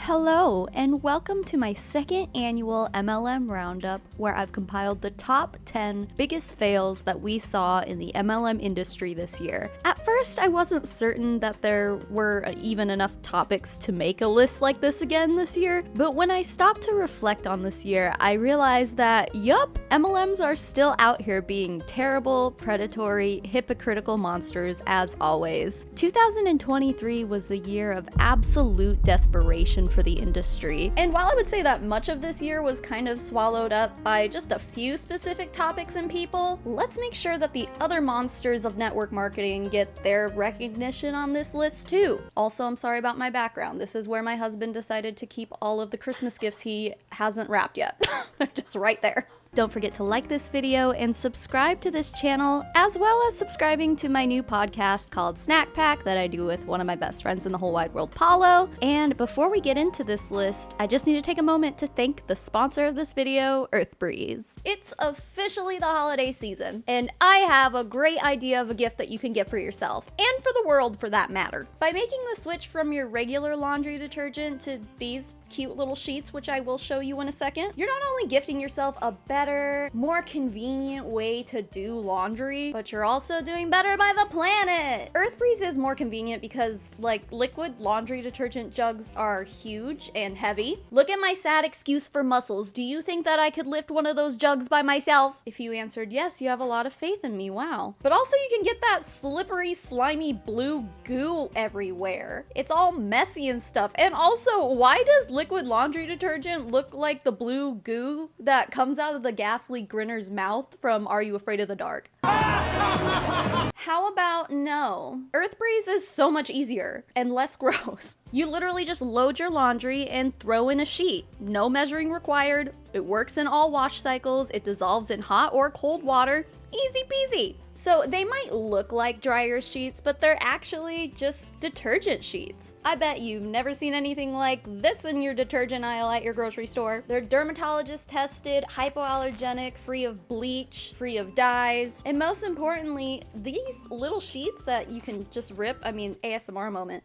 Hello, and welcome to my second annual MLM Roundup, where I've compiled the top 10 biggest fails that we saw in the MLM industry this year. At first, I wasn't certain that there were even enough topics to make a list like this again this year, but when I stopped to reflect on this year, I realized that, yup, MLMs are still out here being terrible, predatory, hypocritical monsters as always. 2023 was the year of absolute desperation for the industry. And while I would say that much of this year was kind of swallowed up by just a few specific topics and people, let's make sure that the other monsters of network marketing get their recognition on this list too. Also, I'm sorry about my background. This is where my husband decided to keep all of the Christmas gifts he hasn't wrapped yet. They're just right there. Don't forget to like this video and subscribe to this channel, as well as subscribing to my new podcast called Snack Pack that I do with one of my best friends in the whole wide world, Paulo. And before we get into this list, I just need to take a moment to thank the sponsor of this video, EarthBreeze. It's officially the holiday season, and I have a great idea of a gift that you can get for yourself, and for the world for that matter. By making the switch from your regular laundry detergent to these cute little sheets, which I will show you in a second, you're not only gifting yourself a better, more convenient way to do laundry, but you're also doing better by the planet. EarthBreeze is more convenient because, like, liquid laundry detergent jugs are huge and heavy. Look at my sad excuse for muscles. Do you think that I could lift one of those jugs by myself? If you answered yes, you have a lot of faith in me. Wow. But also you can get that slippery, slimy blue goo everywhere. It's all messy and stuff. And also, why does liquid laundry detergent look like the blue goo that comes out of the ghastly grinner's mouth from Are You Afraid of the Dark? How about no? EarthBreeze is so much easier and less gross. You literally just load your laundry and throw in a sheet. No measuring required. It works in all wash cycles. It dissolves in hot or cold water. Easy peasy. So they might look like dryer sheets, but they're actually just detergent sheets. I bet you've never seen anything like this in your detergent aisle at your grocery store. They're dermatologist tested, hypoallergenic, free of bleach, free of dyes, and most importantly, these little sheets that you can just rip, ASMR moment.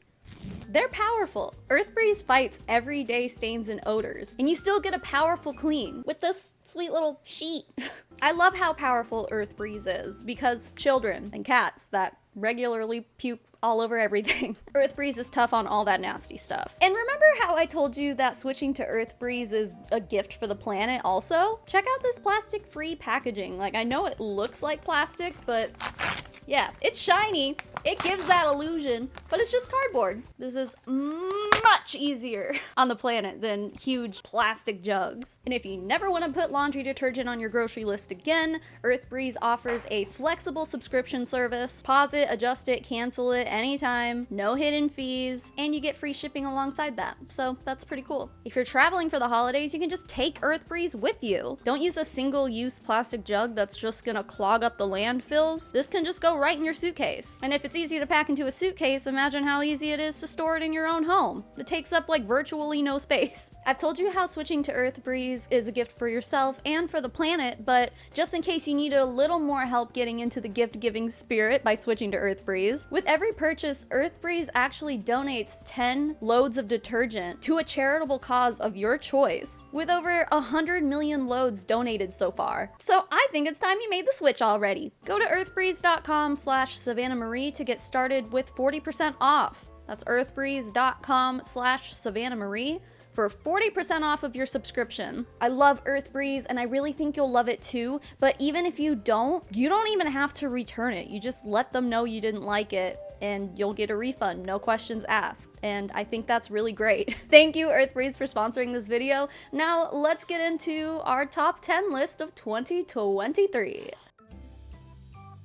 They're powerful. EarthBreeze fights everyday stains and odors, and you still get a powerful clean with this sweet little sheet. I love how powerful EarthBreeze is because children and cats that regularly puke all over everything. EarthBreeze is tough on all that nasty stuff. And remember how I told you that switching to EarthBreeze is a gift for the planet also? Check out this plastic-free packaging. Like, I know it looks like plastic, but yeah, it's shiny. It gives that illusion, but it's just cardboard. This is much easier on the planet than huge plastic jugs. And if you never want to put laundry detergent on your grocery list again, EarthBreeze offers a flexible subscription service. Pause it, adjust it, cancel it anytime, no hidden fees, and you get free shipping alongside that. So that's pretty cool. If you're traveling for the holidays, you can just take EarthBreeze with you. Don't use a single-use plastic jug that's just gonna clog up the landfills. This can just go right in your suitcase. And if it's easy to pack into a suitcase, imagine how easy it is to store it in your own home. It takes up like virtually no space. I've told you how switching to EarthBreeze is a gift for yourself and for the planet, but just in case you needed a little more help getting into the gift-giving spirit by switching to EarthBreeze, with every purchase, EarthBreeze actually donates 10 loads of detergent to a charitable cause of your choice, with over 100 million loads donated so far. So I think it's time you made the switch already. Go to earthbreeze.com/SavannahMarie to get started with 40% off. That's earthbreeze.com/SavannahMarie for 40% off of your subscription. I love EarthBreeze and I really think you'll love it too, but even if you don't even have to return it. You just let them know you didn't like it and you'll get a refund, no questions asked. And I think that's really great. Thank you, EarthBreeze, for sponsoring this video. Now let's get into our top 10 list of 2023.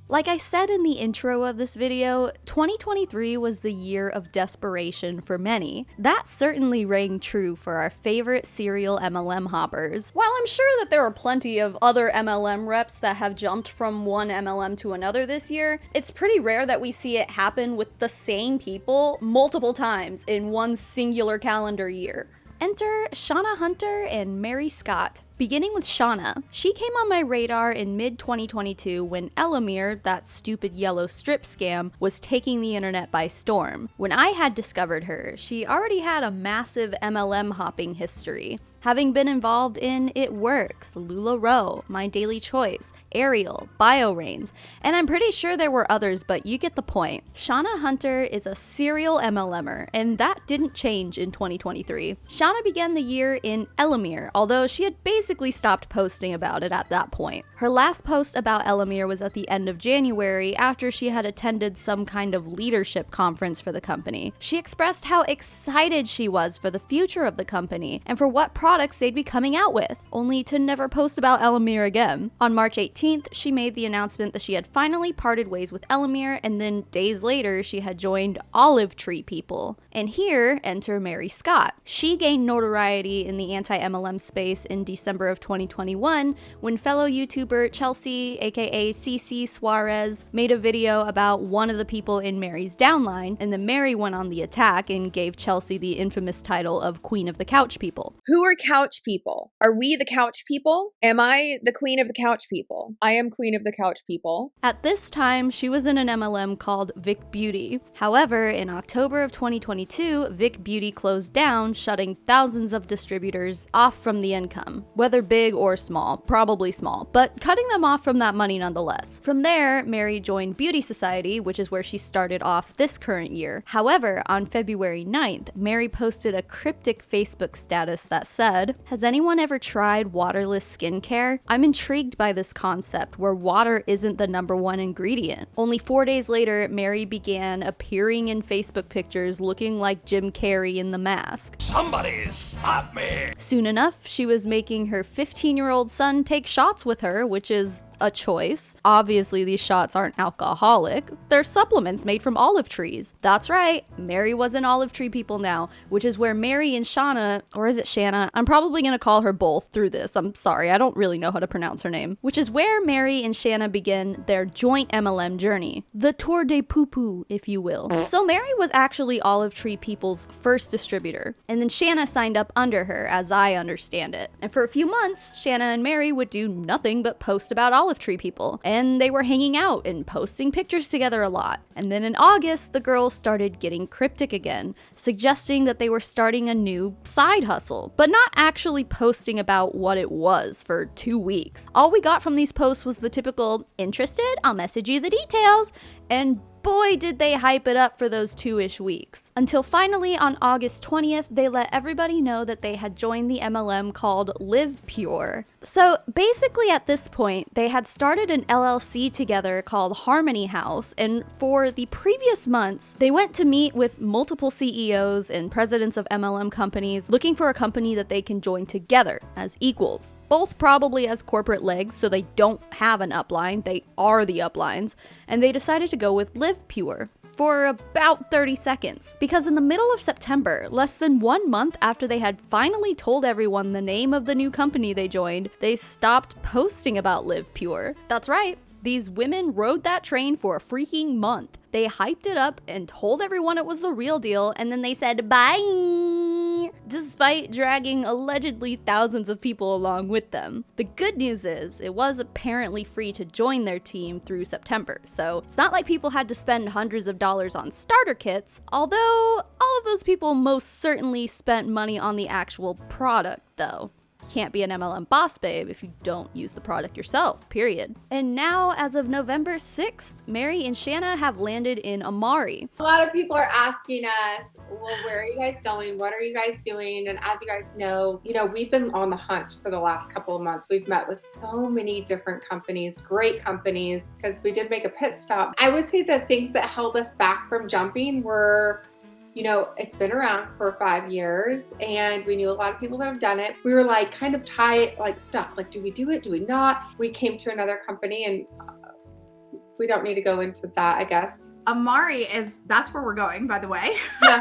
Like I said in the intro of this video, 2023 was the year of desperation for many. That certainly rang true for our favorite serial MLM hoppers. While I'm sure that there are plenty of other MLM reps that have jumped from one MLM to another this year, it's pretty rare that we see it happen with the same people multiple times in one singular calendar year. Enter Shauna Hunter and Mary Scott. Beginning with Shauna. She came on my radar in mid-2022 when MLM, that stupid yellow strip scam, was taking the internet by storm. When I had discovered her, she already had a massive MLM hopping history, having been involved in It Works, LuLaRoe, My Daily Choice, Ariel, BioRains, and I'm pretty sure there were others, but you get the point. Shauna Hunter is a serial MLMer, and that didn't change in 2023. Shauna began the year in MLM, although she had basically stopped posting about it at that point. Her last post about MLM was at the end of January after she had attended some kind of leadership conference for the company. She expressed how excited she was for the future of the company and for what products they'd be coming out with, only to never post about MLM again. On March 18th, she made the announcement that she had finally parted ways with MLM, and then days later, she had joined Olive Tree People. And here, enter Mary Scott. She gained notoriety in the anti-MLM space in December of 2021 when fellow YouTuber Chelsea, aka CC Suarez, made a video about one of the people in Mary's downline, and then Mary went on the attack and gave Chelsea the infamous title of Queen of the Couch People. Who are couch people? Are we the couch people? Am I the queen of the couch people? I am queen of the couch people. At this time, she was in an MLM called Vic Beauty. However, in October of 2022, Vic Beauty closed down, shutting thousands of distributors off from the income, whether big or small, probably small, but cutting them off from that money nonetheless. From there, Mary joined Beauty Society, which is where she started off this current year. However, on February 9th, Mary posted a cryptic Facebook status that said, "Has anyone ever tried waterless skincare? I'm intrigued by this concept where water isn't the #1 ingredient." Only 4 days later, Mary began appearing in Facebook pictures looking like Jim Carrey in The Mask. Somebody stop me! Soon enough, she was making her 15-year-old son take shots with her, which is a choice. Obviously, these shots aren't alcoholic. They're supplements made from olive trees. That's right, Mary was an Olive Tree People now, which is where Mary and Shauna, or is it Shanna? I'm probably gonna call her both through this. I'm sorry, I don't really know how to pronounce her name. Which is where Mary and Shanna begin their joint MLM journey. The Tour de Poo-Poo, if you will. So Mary was actually Olive Tree People's first distributor, and then Shanna signed up under her, as I understand it. And for a few months, Shanna and Mary would do nothing but post about Olive Tree People, and they were hanging out and posting pictures together a lot. And then in August, the girls started getting cryptic again, suggesting that they were starting a new side hustle, but not actually posting about what it was for 2 weeks. All we got from these posts was the typical, "Interested? I'll message you the details," and boy did they hype it up for those 2-ish weeks. Until finally on August 20th, they let everybody know that they had joined the MLM called Live Pure. So basically at this point, they had started an LLC together called Harmony House, and for the previous months, they went to meet with multiple CEOs and presidents of MLM companies looking for a company that they can join together as equals. Both probably as corporate legs, so they don't have an upline, they are the uplines, and they decided to go with Live Pure for about 30 seconds. Because in the middle of September, less than 1 month after they had finally told everyone the name of the new company they joined, they stopped posting about Live Pure. That's right, these women rode that train for a freaking month. They hyped it up and told everyone it was the real deal, and then they said bye, despite dragging allegedly thousands of people along with them. The good news is, it was apparently free to join their team through September, so it's not like people had to spend hundreds of dollars on starter kits, although all of those people most certainly spent money on the actual product though. Can't be an MLM boss babe if you don't use the product yourself, period. And now, as of November 6th, Mary and Shanna have landed in Amari. A lot of people are asking us, well, where are you guys going? What are you guys doing? And as you guys know, we've been on the hunt for the last couple of months. We've met with so many different companies, great companies, because we did make a pit stop. I would say the things that held us back from jumping were, it's been around for 5 years and we knew a lot of people that have done it. We were kind of tight, stuck. Do we do it? Do we not? We came to another company and we don't need to go into that, I guess. Amari that's where we're going, by the way. Yeah.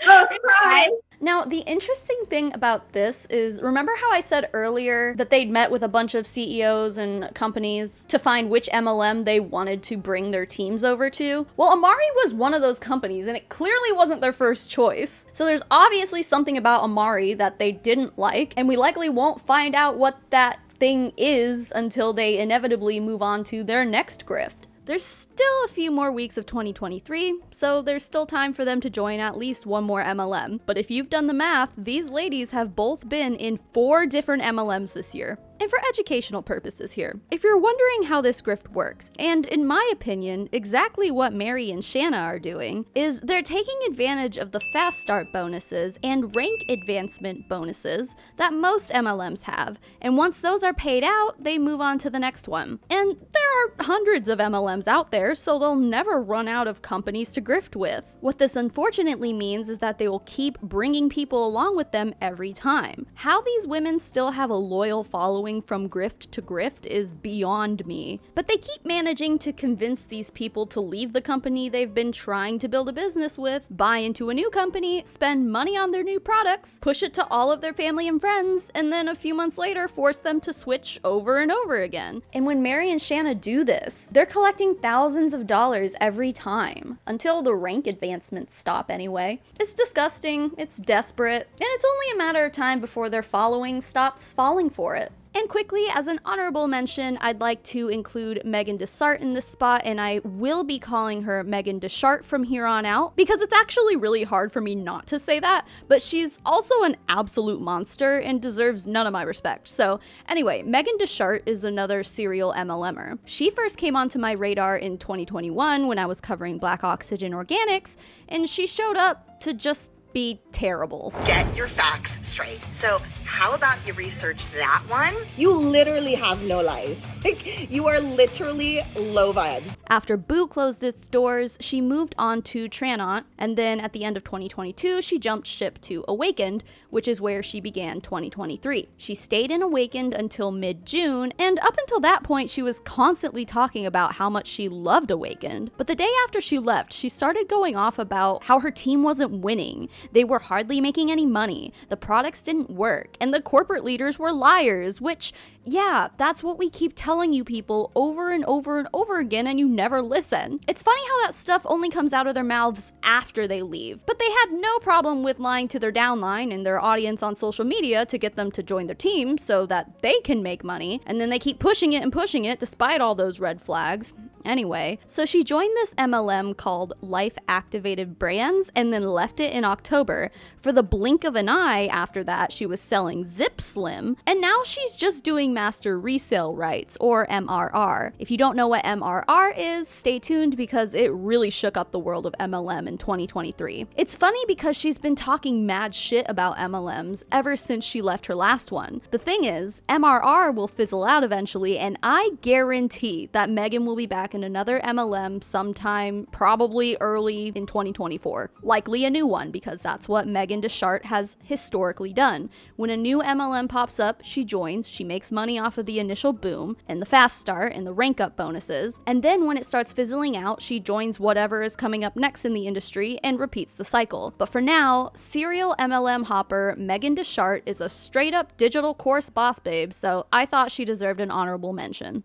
Oh, surprise. Now, the interesting thing about this is, remember how I said earlier that they'd met with a bunch of CEOs and companies to find which MLM they wanted to bring their teams over to? Well, Amari was one of those companies, and it clearly wasn't their first choice. So there's obviously something about Amari that they didn't like, and we likely won't find out what that thing is until they inevitably move on to their next grift. There's still a few more weeks of 2023, so there's still time for them to join at least one more MLM. But if you've done the math, these ladies have both been in 4 different MLMs this year. And for educational purposes here, if you're wondering how this grift works, and in my opinion, exactly what Mary and Shanna are doing, is they're taking advantage of the fast start bonuses and rank advancement bonuses that most MLMs have, and once those are paid out, they move on to the next one. And there are hundreds of MLMs out there, so they'll never run out of companies to grift with. What this unfortunately means is that they will keep bringing people along with them every time. How these women still have a loyal following from grift to grift is beyond me. But they keep managing to convince these people to leave the company they've been trying to build a business with, buy into a new company, spend money on their new products, push it to all of their family and friends, and then a few months later force them to switch over and over again. And when Mary and Shanna do this, they're collecting thousands of dollars every time, until the rank advancements stop anyway. It's disgusting, it's desperate, and it's only a matter of time before their following stops falling for it. And quickly, as an honorable mention, I'd like to include Meagan DeSart in this spot, and I will be calling her Meagan DeShart from here on out, because it's actually really hard for me not to say that, but she's also an absolute monster and deserves none of my respect. So anyway, Meagan DeShart is another serial MLMer. She first came onto my radar in 2021 when I was covering Black Oxygen Organics, and she showed up to just be terrible. Get your facts straight. So how about you research that one? You literally have no life. Like, you are literally low vibe. After Boo closed its doors, she moved on to Tranont, and then at the end of 2022, she jumped ship to Awakened, which is where she began 2023. She stayed in Awakened until mid-June, and up until that point, she was constantly talking about how much she loved Awakened. But the day after she left, she started going off about how her team wasn't winning. They were hardly making any money, the products didn't work, and the corporate leaders were liars, which, yeah, that's what we keep telling you people over and over and over again, and you never listen. It's funny how that stuff only comes out of their mouths after they leave, but they had no problem with lying to their downline and their audience on social media to get them to join their team so that they can make money, and then they keep pushing it despite all those red flags. Anyway, so she joined this MLM called Life Activated Brands and then left it in October. For the blink of an eye after that, she was selling Zip Slim, and now she's just doing master resale rights, or MRR. If you don't know what MRR is, stay tuned because it really shook up the world of MLM in 2023. It's funny because she's been talking mad shit about MLMs ever since she left her last one. The thing is, MRR will fizzle out eventually, and I guarantee that Meagan will be back in another MLM sometime, probably early in 2024. Likely a new one, because that's what Meagan DeShart has historically done. When a new MLM pops up, she joins, she makes money off of the initial boom, and the fast start, and the rank up bonuses, and then when it starts fizzling out, she joins whatever is coming up next in the industry and repeats the cycle. But for now, serial MLM hopper Meagan DeShart is a straight up digital course boss babe, so I thought she deserved an honorable mention.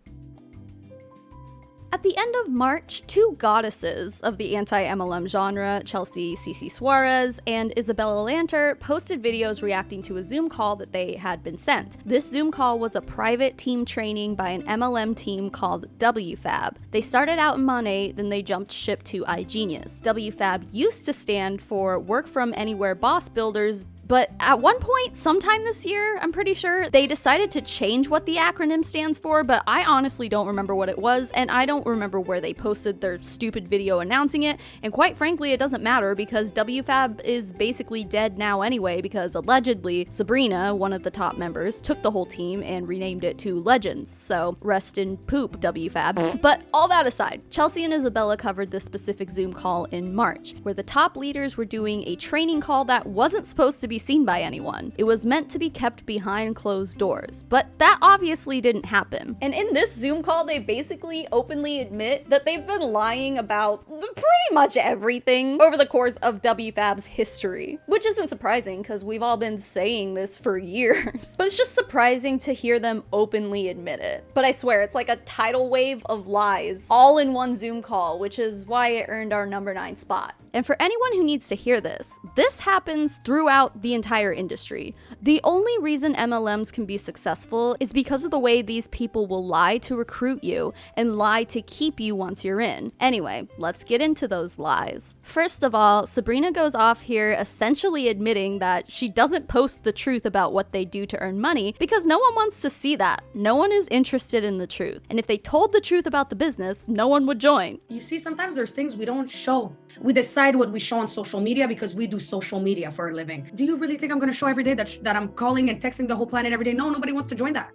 At the end of March, 2 goddesses of the anti-MLM genre, Chelsea CC Suarez and Isabella Lanter, posted videos reacting to a Zoom call that they had been sent. This Zoom call was a private team training by an MLM team called WFABB. They started out in Monet, then they jumped ship to iGenius. WFABB used to stand for Work From Anywhere Boss Builders, but at one point, sometime this year, I'm pretty sure, they decided to change what the acronym stands for, but I honestly don't remember what it was, and I don't remember where they posted their stupid video announcing it, and quite frankly, it doesn't matter because WFABB is basically dead now anyway, because allegedly, Sabrina, one of the top members, took the whole team and renamed it to Legends, so rest in poop, WFABB. But all that aside, Chelsea and Isabella covered this specific Zoom call in March, where the top leaders were doing a training call that wasn't supposed to be be seen by anyone. It was meant to be kept behind closed doors, but that obviously didn't happen. And in this Zoom call, they basically openly admit that they've been lying about pretty much everything over the course of WFABB's history, which isn't surprising because we've all been saying this for years. But it's just surprising to hear them openly admit it. But I swear, it's like a tidal wave of lies all in one Zoom call, which is why it earned our number 9 spot. And for anyone who needs to hear this happens throughout the entire industry. The only reason MLMs can be successful is because of the way these people will lie to recruit you and lie to keep you once you're in. Anyway, let's get into those lies. First of all, Sabrina goes off here essentially admitting that she doesn't post the truth about what they do to earn money because no one wants to see that. No one is interested in the truth. And if they told the truth about the business, no one would join. You see, sometimes there's things we don't show. We decide what we show on social media because we do social media for a living. Do you really think I'm going to show every day that I'm calling and texting the whole planet every day? No, nobody wants to join that.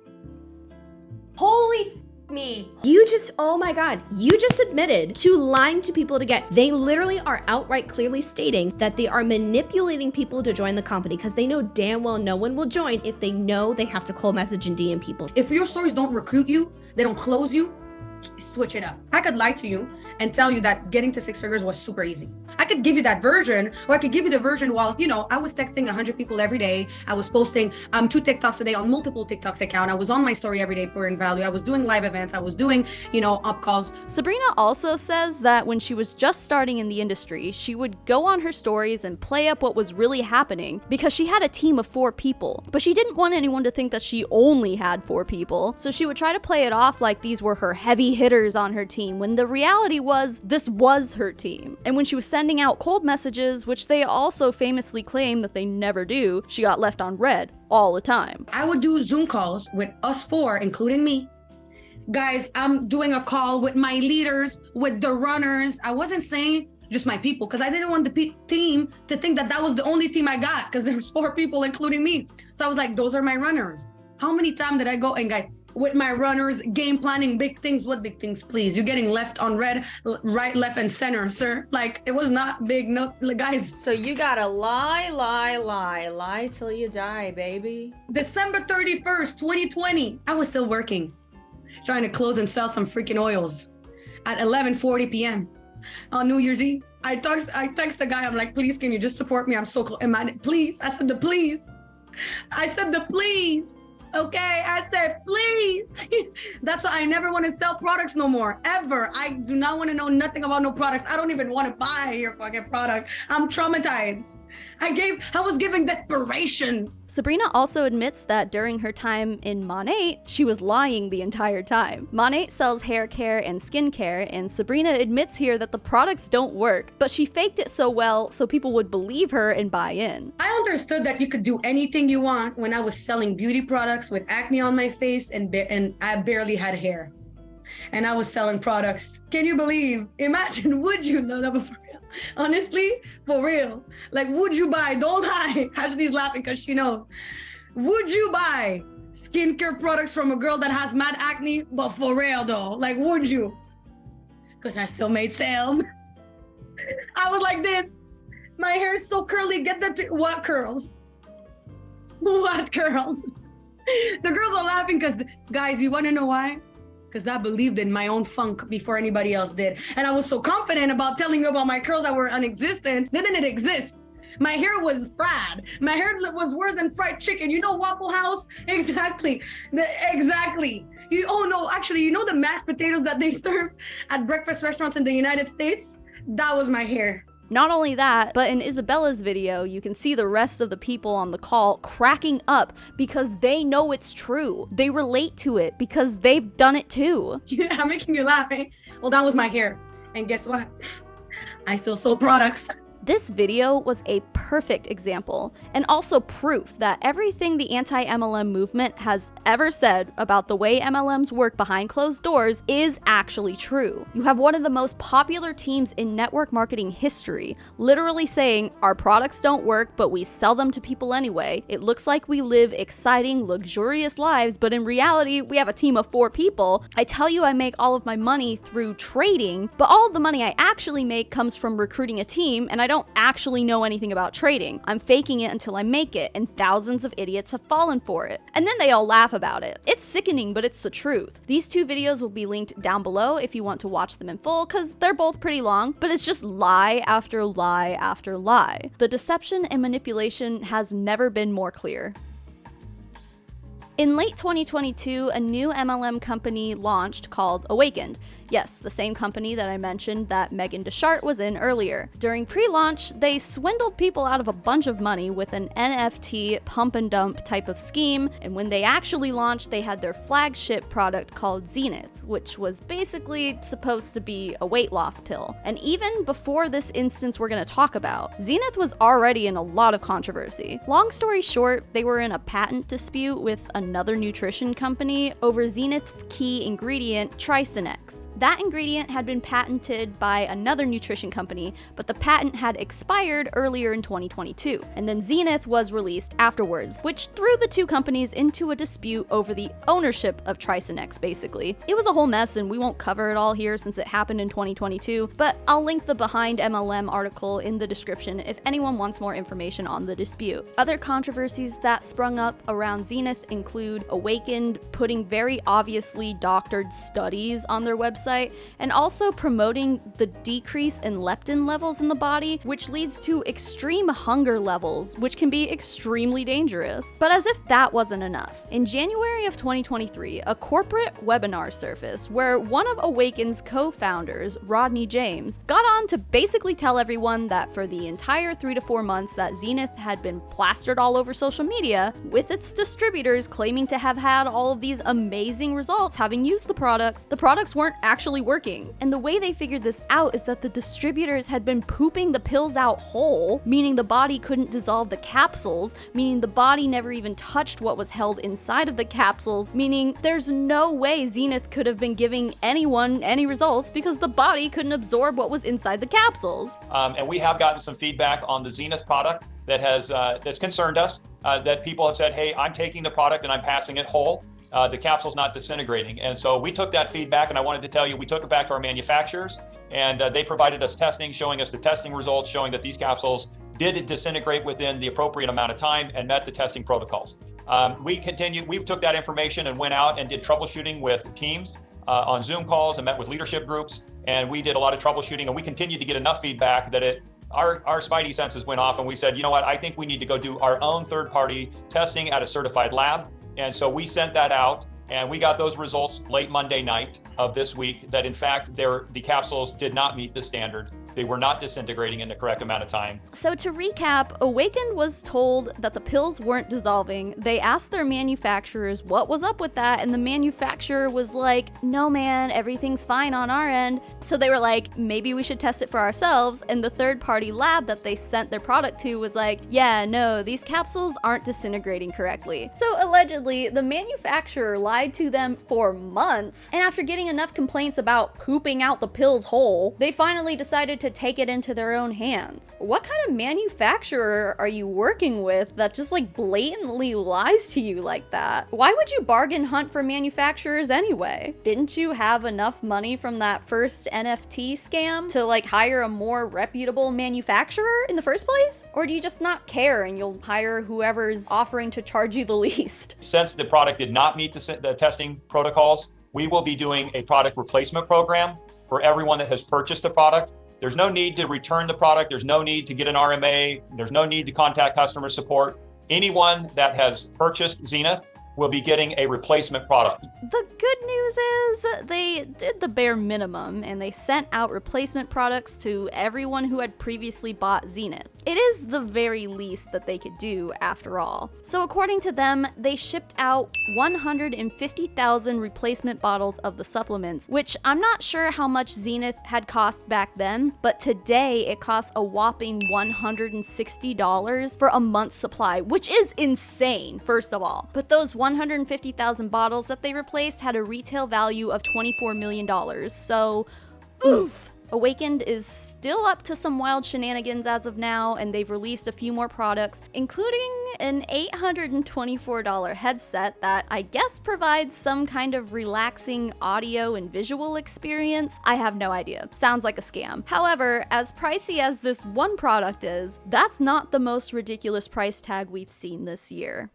Holy me. Oh my God, you just admitted to lying to people to get. They literally are outright clearly stating that they are manipulating people to join the company because they know damn well no one will join if they know they have to cold message and DM people. If your stories don't recruit you, they don't close you, switch it up. I could lie to you and tell you that getting to 6 figures was super easy. I could give you that version, or I could give you the version while, I was texting 100 people every day. I was posting 2 TikToks a day on multiple TikToks account. I was on my story every day pouring value. I was doing live events. I was doing, up calls. Sabrina also says that when she was just starting in the industry, she would go on her stories and play up what was really happening because she had a team of 4 people. But she didn't want anyone to think that she only had 4 people. So she would try to play it off like these were her heavy hitters on her team when the reality was this was her team. And when she was sending out cold messages, which they also famously claim that they never do, she got left on red all the time. I would do Zoom calls with us 4, including me. Guys, I'm doing a call with my leaders, with the runners. I wasn't saying just my people because I didn't want the team to think that was the only team I got because there's 4 people, including me. So I was like, those are my runners. How many times did I go and guys, with my runners, game planning, big things? What big things, please? You're getting left on red, right, left, and center, sir. Like, it was not big, no, guys. So you gotta lie till you die, baby. December 31st, 2020, I was still working, trying to close and sell some freaking oils at 11:40 p.m. on New Year's Eve. I text the guy, I'm like, please, can you just support me? I'm so close. Please. I said the please. Okay, I said, please. That's why I never want to sell products no more, ever. I do not want to know nothing about no products. I don't even want to buy your fucking product. I'm traumatized. I was giving desperation. Sabrina also admits that during her time in Monat, she was lying the entire time. Monat sells hair care and skin care, and Sabrina admits here that the products don't work, but she faked it so well so people would believe her and buy in. I understood that you could do anything you want when I was selling beauty products with acne on my face and I barely had hair. And I was selling products. Can you believe? Imagine, would you? No, for real. Honestly, for real. Like, would you buy? Don't lie. Ashley's laughing because she knows. Would you buy skincare products from a girl that has mad acne? But for real though, like, would you? Because I still made sales. I was like this. My hair is so curly. Get what curls? What curls? The girls are laughing because, guys, you want to know why? Because I believed in my own funk before anybody else did. And I was so confident about telling you about my curls that were non-existent. They didn't exist. My hair was fried. My hair was worse than fried chicken. You know Waffle House? Exactly. Exactly. You know the mashed potatoes that they serve at breakfast restaurants in the United States? That was my hair. Not only that, but in Isabella's video, you can see the rest of the people on the call cracking up because they know it's true. They relate to it because they've done it too. Yeah, I'm making you laugh, eh? Well, that was my hair. And guess what? I still sold products. This video was a perfect example and also proof that everything the anti-MLM movement has ever said about the way MLMs work behind closed doors is actually true. You have one of the most popular teams in network marketing history literally saying, our products don't work, but we sell them to people anyway. It looks like we live exciting, luxurious lives, but in reality, we have a team of 4 people. I tell you I make all of my money through trading, but all of the money I actually make comes from recruiting a team, and I don't actually know anything about trading. I'm faking it until I make it, and thousands of idiots have fallen for it. And then they all laugh about it. It's sickening, but it's the truth. These two videos will be linked down below if you want to watch them in full, because they're both pretty long, but it's just lie after lie after lie. The deception and manipulation has never been more clear. In late 2022, a new MLM company launched called Awakened. Yes, the same company that I mentioned that Meagan DeSart was in earlier. During pre-launch, they swindled people out of a bunch of money with an NFT pump and dump type of scheme, and when they actually launched, they had their flagship product called Zenith, which was basically supposed to be a weight loss pill. And even before this instance we're going to talk about, Zenith was already in a lot of controversy. Long story short, they were in a patent dispute with another nutrition company over Zenith's key ingredient, Trisonex. That ingredient had been patented by another nutrition company, but the patent had expired earlier in 2022, and then Zenith was released afterwards, which threw the two companies into a dispute over the ownership of Trisonex, basically. It was a whole mess, and we won't cover it all here since it happened in 2022, but I'll link the Behind MLM article in the description if anyone wants more information on the dispute. Other controversies that sprung up around Zenith include Awakened putting very obviously doctored studies on their website, and also promoting the decrease in leptin levels in the body, which leads to extreme hunger levels, which can be extremely dangerous. But as if that wasn't enough, in January of 2023, a corporate webinar surfaced where one of Awaken's co-founders, Rodney James, got on to basically tell everyone that for the entire 3 to 4 months that Zenith had been plastered all over social media, with its distributors claiming to have had all of these amazing results having used the products weren't actually working. And the way they figured this out is that the distributors had been pooping the pills out whole, meaning the body couldn't dissolve the capsules, meaning the body never even touched what was held inside of the capsules, meaning there's no way Zenith could have been giving anyone any results because the body couldn't absorb what was inside the capsules. And we have gotten some feedback on the Zenith product that has that's concerned us, that people have said, hey, I'm taking the product and I'm passing it whole. The capsule's not disintegrating. And so we took that feedback, and I wanted to tell you, we took it back to our manufacturers, and they provided us testing, showing us the testing results, showing that these capsules did disintegrate within the appropriate amount of time and met the testing protocols. We took that information and went out and did troubleshooting with teams on Zoom calls and met with leadership groups. And we did a lot of troubleshooting, and we continued to get enough feedback that our spidey senses went off, and we said, you know what, I think we need to go do our own third-party testing at a certified lab. And so we sent that out, and we got those results late Monday night of this week that in fact the capsules did not meet the standard. They were not disintegrating in the correct amount of time. So to recap, Awakened was told that the pills weren't dissolving. They asked their manufacturers what was up with that, and the manufacturer was like, no man, everything's fine on our end. So they were like, maybe we should test it for ourselves, and the third-party lab that they sent their product to was like, yeah, no, these capsules aren't disintegrating correctly. So allegedly, the manufacturer lied to them for months, and after getting enough complaints about pooping out the pills whole, they finally decided to take it into their own hands. What kind of manufacturer are you working with that just like blatantly lies to you like that? Why would you bargain hunt for manufacturers anyway? Didn't you have enough money from that first NFT scam to like hire a more reputable manufacturer in the first place? Or do you just not care and you'll hire whoever's offering to charge you the least? Since the product did not meet the testing protocols, we will be doing a product replacement program for everyone that has purchased the product. There's no need to return the product. There's no need to get an RMA. There's no need to contact customer support. Anyone that has purchased Zenith will be getting a replacement product. The good news is they did the bare minimum and they sent out replacement products to everyone who had previously bought Zenith. It is the very least that they could do after all. So according to them, they shipped out 150,000 replacement bottles of the supplements, which I'm not sure how much Zenith had cost back then, but today it costs a whopping $160 for a month's supply, which is insane, first of all. But those 150,000 bottles that they replaced had a retail value of $24 million, so oof. Awakened is still up to some wild shenanigans as of now, and they've released a few more products, including an $824 headset that I guess provides some kind of relaxing audio and visual experience. I have no idea. Sounds like a scam. However, as pricey as this one product is, that's not the most ridiculous price tag we've seen this year.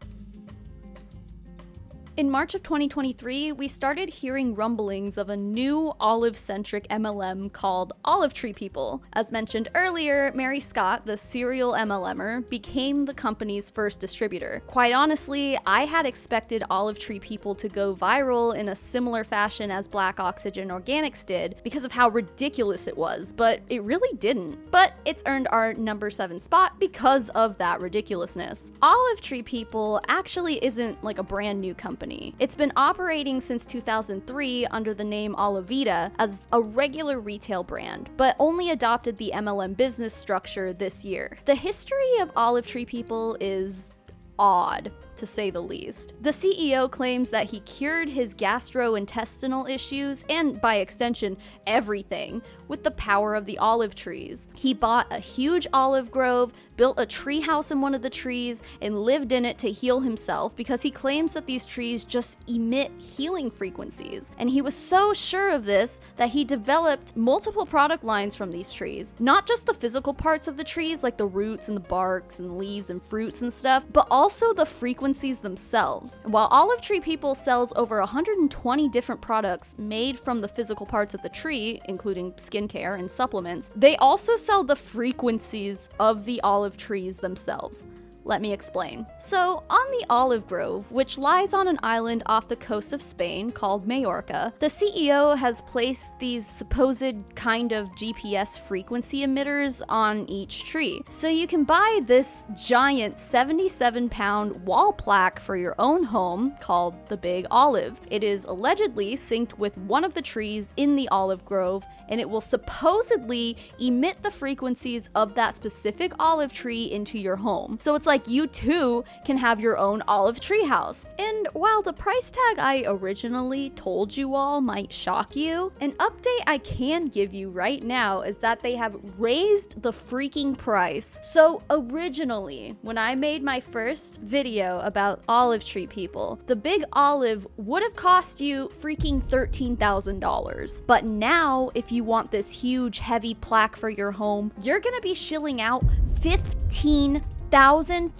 In March of 2023, we started hearing rumblings of a new olive-centric MLM called Olive Tree People. As mentioned earlier, Mary Scott, the serial MLMer, became the company's first distributor. Quite honestly, I had expected Olive Tree People to go viral in a similar fashion as Black Oxygen Organics did because of how ridiculous it was, but it really didn't. But it's earned our number 7 spot because of that ridiculousness. Olive Tree People actually isn't like a brand new company. It's been operating since 2003 under the name Olivita as a regular retail brand, but only adopted the MLM business structure this year. The history of Olive Tree People is odd, to say the least. The CEO claims that he cured his gastrointestinal issues, and by extension, everything, with the power of the olive trees. He bought a huge olive grove, built a tree house in one of the trees, and lived in it to heal himself because he claims that these trees just emit healing frequencies. And he was so sure of this that he developed multiple product lines from these trees. Not just the physical parts of the trees, like the roots and the barks and leaves and fruits and stuff, but also the frequencies themselves. While Olive Tree People sells over 120 different products made from the physical parts of the tree, including skincare and supplements, they also sell the frequencies of the olive trees themselves. Let me explain. So, on the olive grove, which lies on an island off the coast of Spain called Majorca, the CEO has placed these supposed kind of GPS frequency emitters on each tree. So you can buy this giant 77-pound wall plaque for your own home called the Big Olive. It is allegedly synced with one of the trees in the olive grove, and it will supposedly emit the frequencies of that specific olive tree into your home. So it's like you too can have your own olive tree house. And while the price tag I originally told you all might shock you, an update I can give you right now is that they have raised the freaking price. So originally, when I made my first video about Olive Tree People, the Big Olive would have cost you freaking $13,000. But now, if you want this huge heavy plaque for your home, you're gonna be shilling out $15,000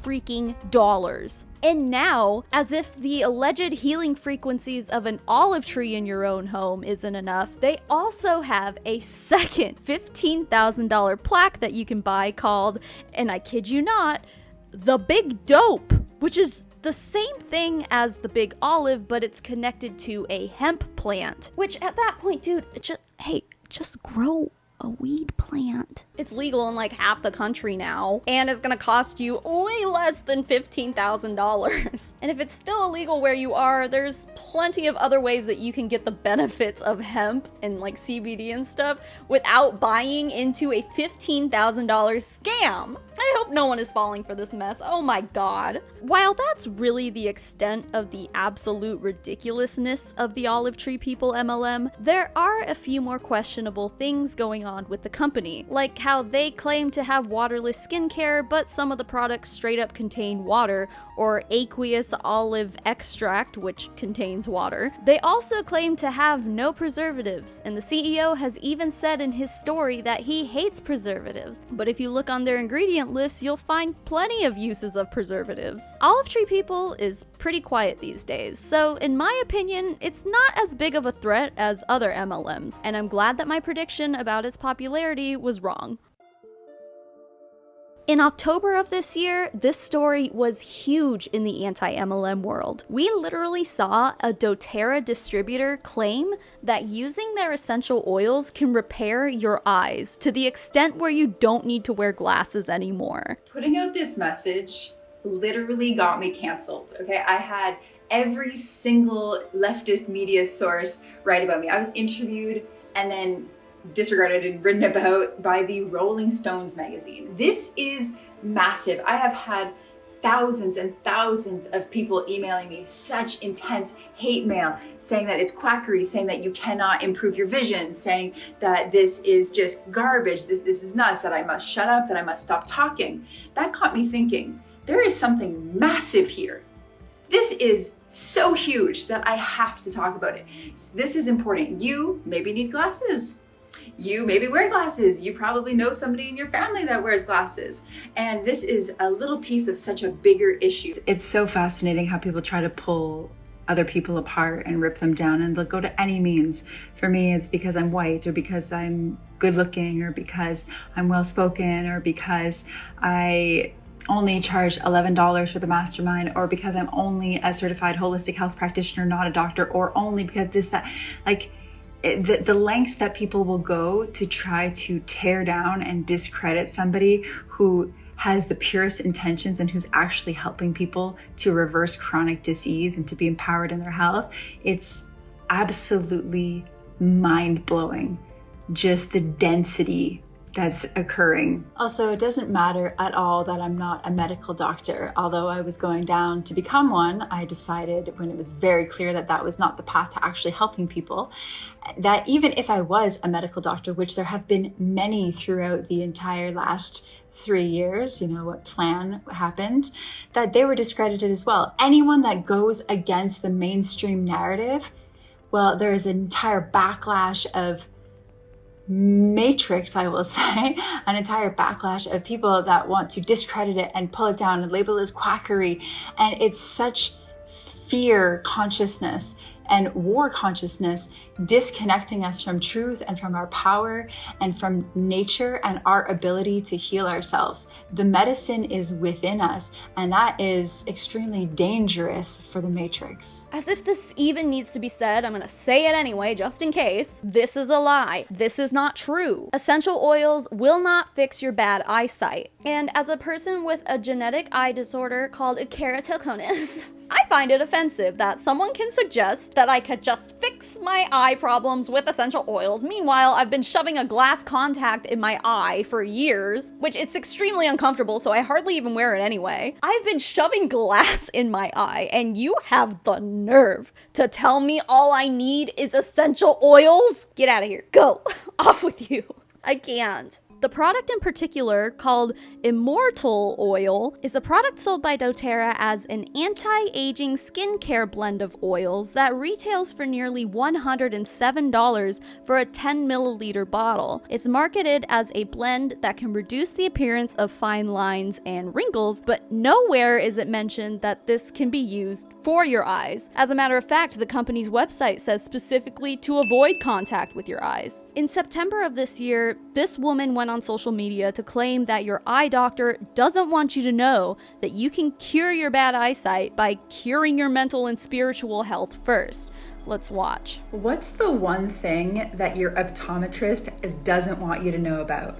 freaking dollars. And now, as if the alleged healing frequencies of an olive tree in your own home isn't enough, they also have a second $15,000 plaque that you can buy called, and I kid you not, the Big Dope, which is the same thing as the Big Olive, but it's connected to a hemp plant, which at that point, dude, just grow a weed plant. It's legal in like half the country now, and it's gonna cost you way less than $15,000. And if it's still illegal where you are, there's plenty of other ways that you can get the benefits of hemp and like CBD and stuff without buying into a $15,000 scam. I hope no one is falling for this mess. Oh my god. While that's really the extent of the absolute ridiculousness of the Olive Tree People MLM, there are a few more questionable things going on with the company, like how they claim to have waterless skincare, but some of the products straight up contain water, or aqueous olive extract, which contains water. They also claim to have no preservatives, and the CEO has even said in his story that he hates preservatives. But if you look on their ingredient list, you'll find plenty of uses of preservatives. Olive Tree People is pretty quiet these days, so in my opinion, it's not as big of a threat as other MLMs, and I'm glad that my prediction about its popularity was wrong. In October of this year, this story was huge in the anti-MLM world. We literally saw a doTERRA distributor claim that using their essential oils can repair your eyes to the extent where you don't need to wear glasses anymore. Putting out this message literally got me canceled, okay? I had every single leftist media source write about me. I was interviewed and then disregarded and written about by the Rolling Stones magazine. This is massive. I have had thousands and thousands of people emailing me such intense hate mail, saying that it's quackery, saying that you cannot improve your vision, saying that this is just garbage, this is nuts, that I must shut up, that I must stop talking. That got me thinking, there is something massive here. This is so huge that I have to talk about it. This is important. You maybe need glasses. You maybe wear glasses. You probably know somebody in your family that wears glasses. And this is a little piece of such a bigger issue. It's so fascinating how people try to pull other people apart and rip them down, and they'll go to any means. For me, it's because I'm white, or because I'm good looking, or because I'm well spoken, or because I only charge $11 for the mastermind, or because I'm only a certified holistic health practitioner, not a doctor, or only because this, that, like, the lengths that people will go to try to tear down and discredit somebody who has the purest intentions and who's actually helping people to reverse chronic disease and to be empowered in their health. It's absolutely mind-blowing, just the density that's occurring. Also, it doesn't matter at all that I'm not a medical doctor. Although I was going down to become one, I decided when it was very clear that that was not the path to actually helping people, that even if I was a medical doctor, which there have been many throughout the entire last 3 years, you know, what plan happened, that they were discredited as well. Anyone that goes against the mainstream narrative, well, there is an entire backlash of matrix, I will say, an entire backlash of people that want to discredit it and pull it down and label it as quackery. And it's such fear consciousness and war consciousness disconnecting us from truth and from our power and from nature and our ability to heal ourselves. The medicine is within us, and that is extremely dangerous for the matrix. As if this even needs to be said, I'm gonna say it anyway, just in case. This is a lie. This is not true. Essential oils will not fix your bad eyesight. And as a person with a genetic eye disorder called keratoconus, I find it offensive that someone can suggest that I could just fix my eye problems with essential oils. Meanwhile, I've been shoving a glass contact in my eye for years, which it's extremely uncomfortable, so I hardly even wear it anyway. I've been shoving glass in my eye, and you have the nerve to tell me all I need is essential oils? Get out of here. Go. Off with you. I can't. The product in particular, called Immortal Oil, is a product sold by doTERRA as an anti-aging skincare blend of oils that retails for nearly $107 for a 10 milliliter bottle. It's marketed as a blend that can reduce the appearance of fine lines and wrinkles, but nowhere is it mentioned that this can be used for your eyes. As a matter of fact, the company's website says specifically to avoid contact with your eyes. In September of this year, this woman went on social media to claim that your eye doctor doesn't want you to know that you can cure your bad eyesight by curing your mental and spiritual health first. Let's watch. What's the one thing that your optometrist doesn't want you to know about?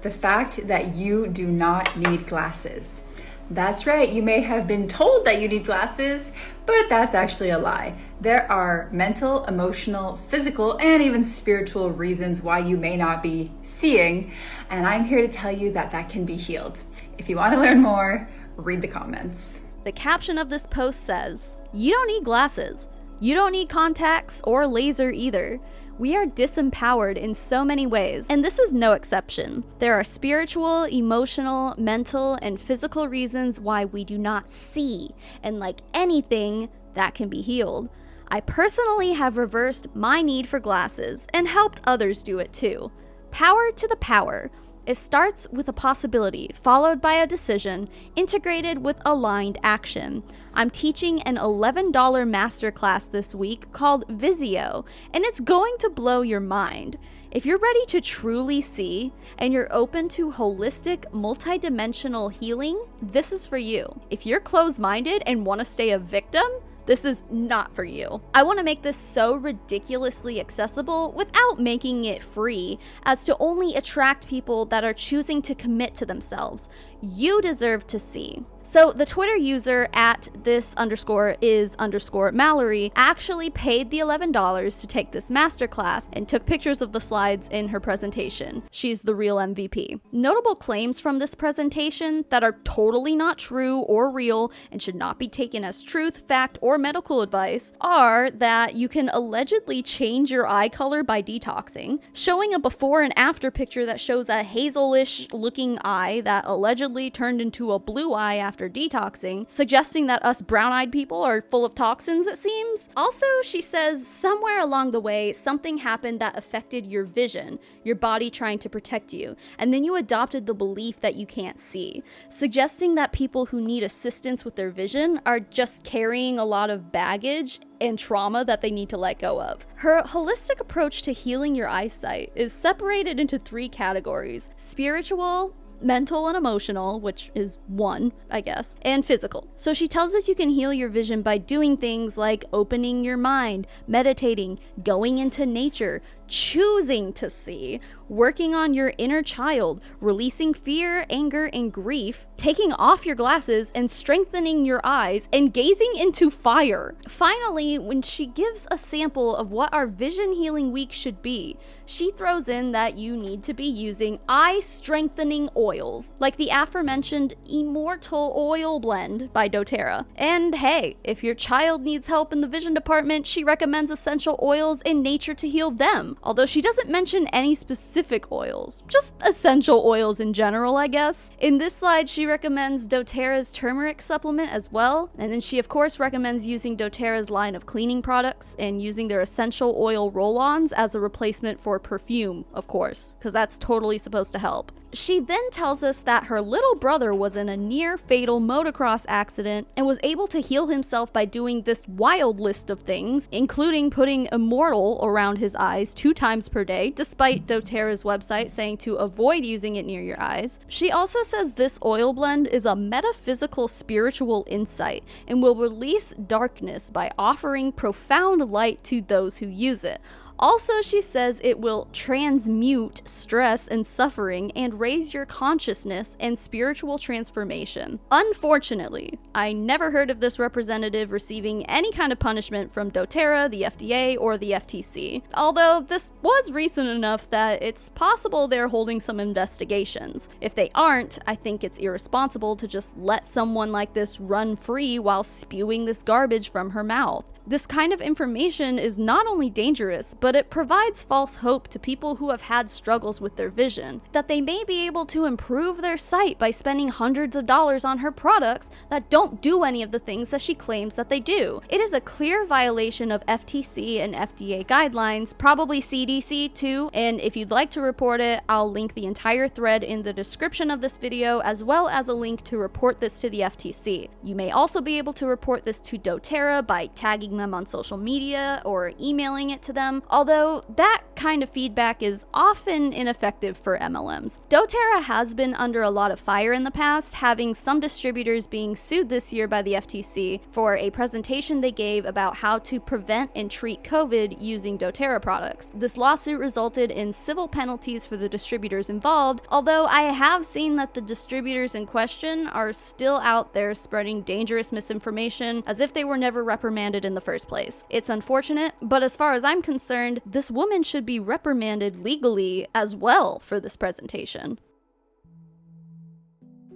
The fact that you do not need glasses. That's right, you may have been told that you need glasses, but that's actually a lie. There are mental, emotional, physical, and even spiritual reasons why you may not be seeing, and I'm here to tell you that that can be healed. If you want to learn more, read the comments. The caption of this post says, "You don't need glasses. You don't need contacts or laser either. We are disempowered in so many ways, and this is no exception. There are spiritual, emotional, mental, and physical reasons why we do not see, and like anything, that can be healed. I personally have reversed my need for glasses and helped others do it too. Power to the power. It starts with a possibility, followed by a decision, integrated with aligned action. I'm teaching an $11 masterclass this week called Vizio, and it's going to blow your mind. If you're ready to truly see, and you're open to holistic, multidimensional healing, this is for you. If you're closed-minded and want to stay a victim, this is not for you. I want to make this so ridiculously accessible without making it free, as to only attract people that are choosing to commit to themselves. You deserve to see. So the Twitter user at @this_is_Mallory actually paid the $11 to take this masterclass and took pictures of the slides in her presentation. She's the real MVP. Notable claims from this presentation that are totally not true or real and should not be taken as truth, fact, or medical advice are that you can allegedly change your eye color by detoxing, showing a before and after picture that shows a hazelish looking eye that allegedly turned into a blue eye after detoxing, suggesting that us brown-eyed people are full of toxins, it seems. Also, she says somewhere along the way, something happened that affected your vision, your body trying to protect you, and then you adopted the belief that you can't see, suggesting that people who need assistance with their vision are just carrying a lot of baggage and trauma that they need to let go of. Her holistic approach to healing your eyesight is separated into 3 categories: spiritual, mental and emotional, which is one, I guess, and physical. So she tells us you can heal your vision by doing things like opening your mind, meditating, going into nature, choosing to see, working on your inner child, releasing fear, anger, and grief, taking off your glasses and strengthening your eyes, and gazing into fire. Finally, when she gives a sample of what our Vision Healing Week should be, she throws in that you need to be using eye strengthening oils, like the aforementioned Immortal Oil Blend by doTERRA. And hey, if your child needs help in the vision department, she recommends essential oils in nature to heal them. Although she doesn't mention any specific oils, just essential oils in general, I guess. In this slide, she recommends doTERRA's turmeric supplement as well, and then she of course recommends using doTERRA's line of cleaning products and using their essential oil roll-ons as a replacement for perfume, of course, because that's totally supposed to help. She then tells us that her little brother was in a near-fatal motocross accident and was able to heal himself by doing this wild list of things, including putting Immortal around his eyes 2 times per day, despite doTERRA's website saying to avoid using it near your eyes. She also says this oil blend is a metaphysical spiritual insight and will release darkness by offering profound light to those who use it. Also, she says it will transmute stress and suffering and raise your consciousness and spiritual transformation. Unfortunately, I never heard of this representative receiving any kind of punishment from doTERRA, the FDA, or the FTC. Although this was recent enough that it's possible they're holding some investigations. If they aren't, I think it's irresponsible to just let someone like this run free while spewing this garbage from her mouth. This kind of information is not only dangerous, but it provides false hope to people who have had struggles with their vision, that they may be able to improve their sight by spending hundreds of dollars on her products that don't do any of the things that she claims that they do. It is a clear violation of FTC and FDA guidelines, probably CDC too, and if you'd like to report it, I'll link the entire thread in the description of this video, as well as a link to report this to the FTC. You may also be able to report this to doTERRA by tagging them on social media or emailing it to them, although that kind of feedback is often ineffective for MLMs. doTERRA has been under a lot of fire in the past, having some distributors being sued this year by the FTC for a presentation they gave about how to prevent and treat COVID using doTERRA products. This lawsuit resulted in civil penalties for the distributors involved, although I have seen that the distributors in question are still out there spreading dangerous misinformation as if they were never reprimanded in the first place. It's unfortunate, but as far as I'm concerned, this woman should be reprimanded legally as well for this presentation.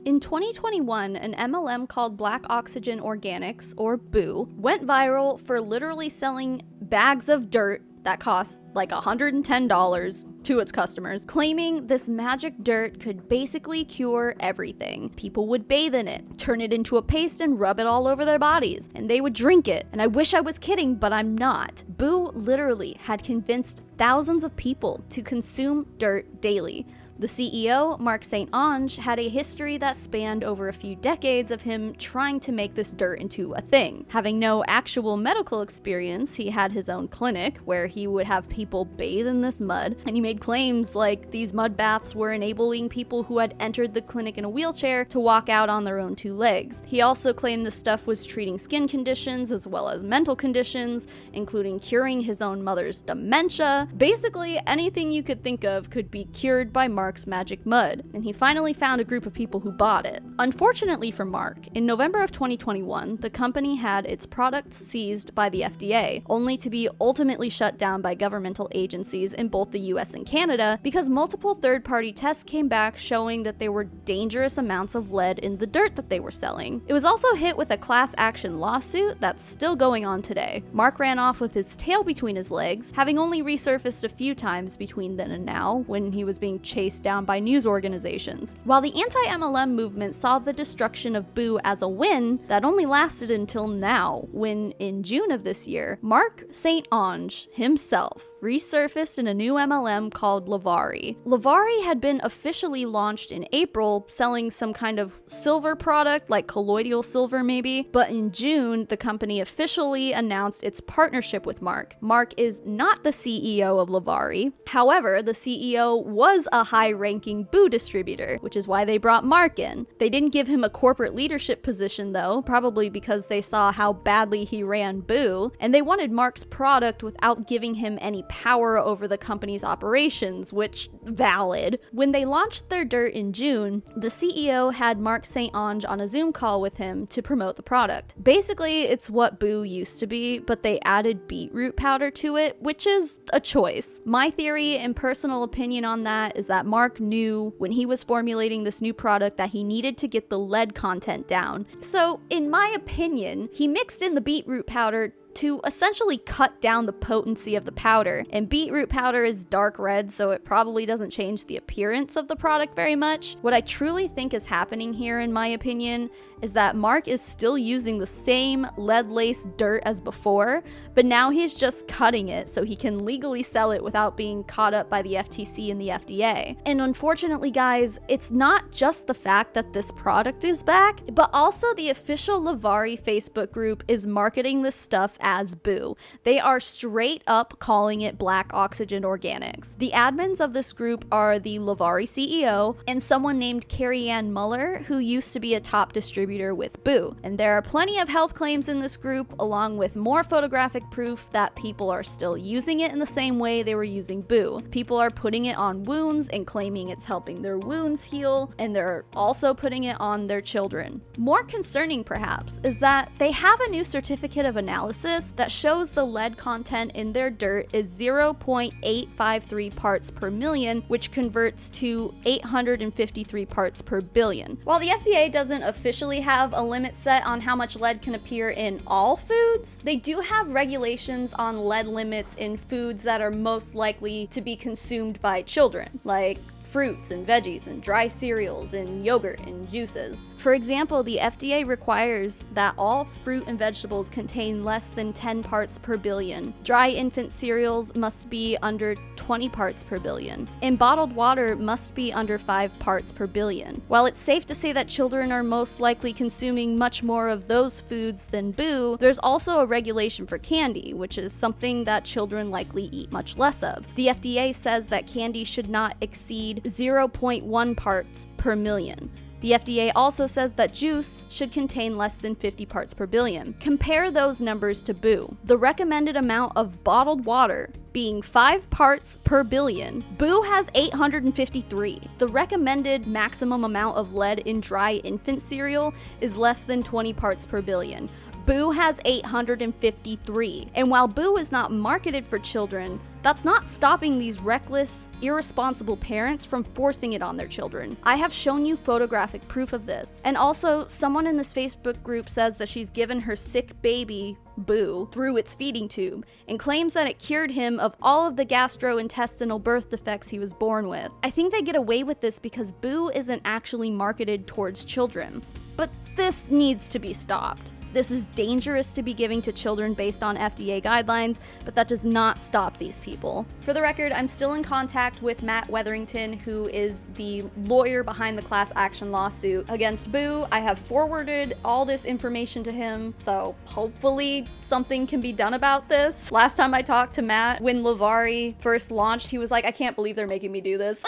In 2021, an MLM called Black Oxygen Organics, or BOO, went viral for literally selling bags of dirt that cost like $110 to its customers, claiming this magic dirt could basically cure everything. People would bathe in it, turn it into a paste and rub it all over their bodies, and they would drink it. And I wish I was kidding, but I'm not. BOO literally had convinced thousands of people to consume dirt daily. The CEO, Mark St. Onge, had a history that spanned over a few decades of him trying to make this dirt into a thing. Having no actual medical experience, he had his own clinic where he would have people bathe in this mud, and he made claims like these mud baths were enabling people who had entered the clinic in a wheelchair to walk out on their own 2 legs. He also claimed the stuff was treating skin conditions as well as mental conditions, including curing his own mother's dementia. Basically, anything you could think of could be cured by Mark Mark's magic mud, and he finally found a group of people who bought it. Unfortunately for Mark, in November of 2021, the company had its products seized by the FDA, only to be ultimately shut down by governmental agencies in both the US and Canada because multiple third-party tests came back showing that there were dangerous amounts of lead in the dirt that they were selling. It was also hit with a class action lawsuit that's still going on today. Mark ran off with his tail between his legs, having only resurfaced a few times between then and now when he was being chased down by news organizations. While the anti-MLM movement saw the destruction of Boo as a win, that only lasted until now, when in June of this year, Mark St. Onge himself resurfaced in a new MLM called Lovvare. Lovvare had been officially launched in April, selling some kind of silver product, like colloidal silver maybe, but in June, the company officially announced its partnership with Mark. Mark is not the CEO of Lovvare. However, the CEO was a high-ranking Boo distributor, which is why they brought Mark in. They didn't give him a corporate leadership position though, probably because they saw how badly he ran Boo, and they wanted Mark's product without giving him any power over the company's operations, which valid. When they launched their dirt in June, the CEO had Mark St. Onge on a Zoom call with him to promote the product. Basically, it's what Boo used to be, but they added beetroot powder to it, which is a choice. My theory and personal opinion on that is that Mark knew when he was formulating this new product that he needed to get the lead content down. So, in my opinion, he mixed in the beetroot powder to essentially cut down the potency of the powder. And beetroot powder is dark red, so it probably doesn't change the appearance of the product very much. What I truly think is happening here, in my opinion, is that Mark is still using the same lead-laced dirt as before, but now he's just cutting it so he can legally sell it without being caught up by the FTC and the FDA. And unfortunately, guys, it's not just the fact that this product is back, but also the official Lovvare Facebook group is marketing this stuff as Boo. They are straight up calling it Black Oxygen Organics. The admins of this group are the Lovvare CEO and someone named Carrie Ann Muller, who used to be a top distributor with Boo. And there are plenty of health claims in this group, along with more photographic proof that people are still using it in the same way they were using Boo. People are putting it on wounds and claiming it's helping their wounds heal, and they're also putting it on their children. More concerning, perhaps, is that they have a new certificate of analysis that shows the lead content in their dirt is 0.853 parts per million, which converts to 853 parts per billion. While the FDA doesn't officially have a limit set on how much lead can appear in all foods, they do have regulations on lead limits in foods that are most likely to be consumed by children, like fruits and veggies and dry cereals and yogurt and juices. For example, the FDA requires that all fruit and vegetables contain less than 10 parts per billion. Dry infant cereals must be under 20 parts per billion. And bottled water must be under 5 parts per billion. While it's safe to say that children are most likely consuming much more of those foods than Boo, there's also a regulation for candy, which is something that children likely eat much less of. The FDA says that candy should not exceed 0.1 parts per million. The FDA also says that juice should contain less than 50 parts per billion. Compare those numbers to Boo. The recommended amount of bottled water being 5 parts per billion, Boo has 853. The recommended maximum amount of lead in dry infant cereal is less than 20 parts per billion. Boo has 853. And while Boo is not marketed for children, that's not stopping these reckless, irresponsible parents from forcing it on their children. I have shown you photographic proof of this. And also, someone in this Facebook group says that she's given her sick baby, Boo, through its feeding tube, and claims that it cured him of all of the gastrointestinal birth defects he was born with. I think they get away with this because Boo isn't actually marketed towards children. But this needs to be stopped. This is dangerous to be giving to children based on FDA guidelines, but that does not stop these people. For the record, I'm still in contact with Matt Wetherington, who is the lawyer behind the class action lawsuit against Boo. I have forwarded all this information to him, so hopefully something can be done about this. Last time I talked to Matt, when Lovvare first launched, he was like, I can't believe they're making me do this.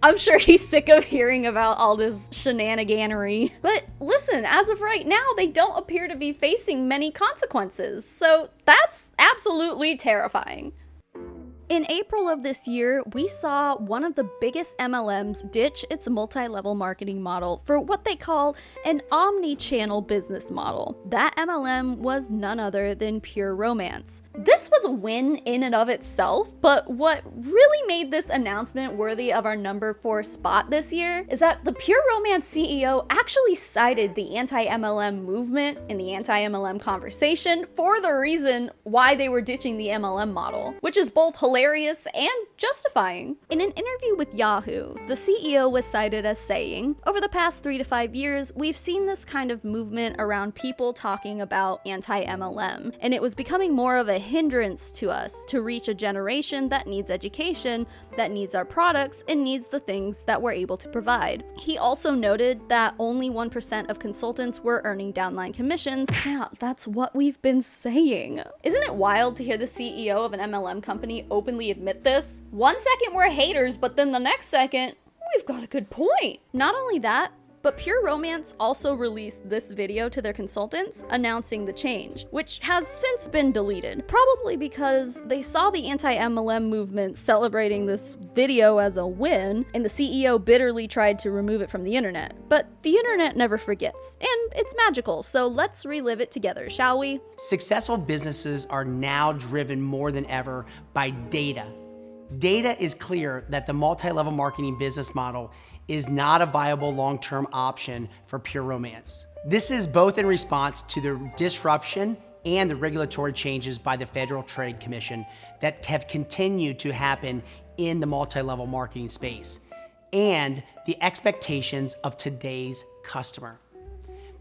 I'm sure he's sick of hearing about all this shenaniganery. But listen, as of right now, they don't appear to be facing many consequences, so that's absolutely terrifying. In April of this year, we saw one of the biggest MLMs ditch its multi-level marketing model for what they call an omni-channel business model. That MLM was none other than Pure Romance. This was a win in and of itself, but what really made this announcement worthy of our number 4 spot this year is that the Pure Romance CEO actually cited the anti-MLM movement in the anti-MLM conversation for the reason why they were ditching the MLM model, which is both hilarious and justifying. In an interview with Yahoo, the CEO was cited as saying, "Over the past 3 to 5 years, we've seen this kind of movement around people talking about anti-MLM, and it was becoming more of a hindrance to us to reach a generation that needs education, that needs our products, and needs the things that we're able to provide." He also noted that only 1% of consultants were earning downline commissions. Yeah, that's what we've been saying. Isn't it wild to hear the CEO of an MLM company openly admit this? 1 second we're haters, but then the next second, we've got a good point. Not only that, but Pure Romance also released this video to their consultants announcing the change, which has since been deleted, probably because they saw the anti-MLM movement celebrating this video as a win, and the CEO bitterly tried to remove it from the internet. But the internet never forgets, and it's magical, so let's relive it together, shall we? Successful businesses are now driven more than ever by data. Data is clear that the multi-level marketing business model is not a viable long-term option for Pure Romance. This is both in response to the disruption and the regulatory changes by the Federal Trade Commission that have continued to happen in the multi-level marketing space, and the expectations of today's customer.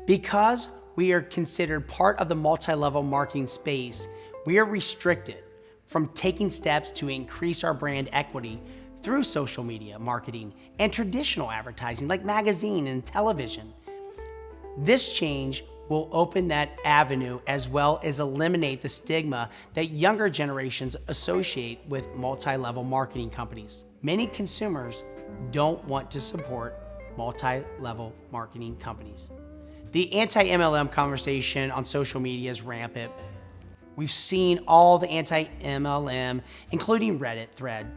Because we are considered part of the multi-level marketing space, we are restricted from taking steps to increase our brand equity through social media marketing and traditional advertising like magazine and television. This change will open that avenue as well as eliminate the stigma that younger generations associate with multi-level marketing companies. Many consumers don't want to support multi-level marketing companies. The anti-MLM conversation on social media is rampant. We've seen all the anti-MLM, including Reddit thread,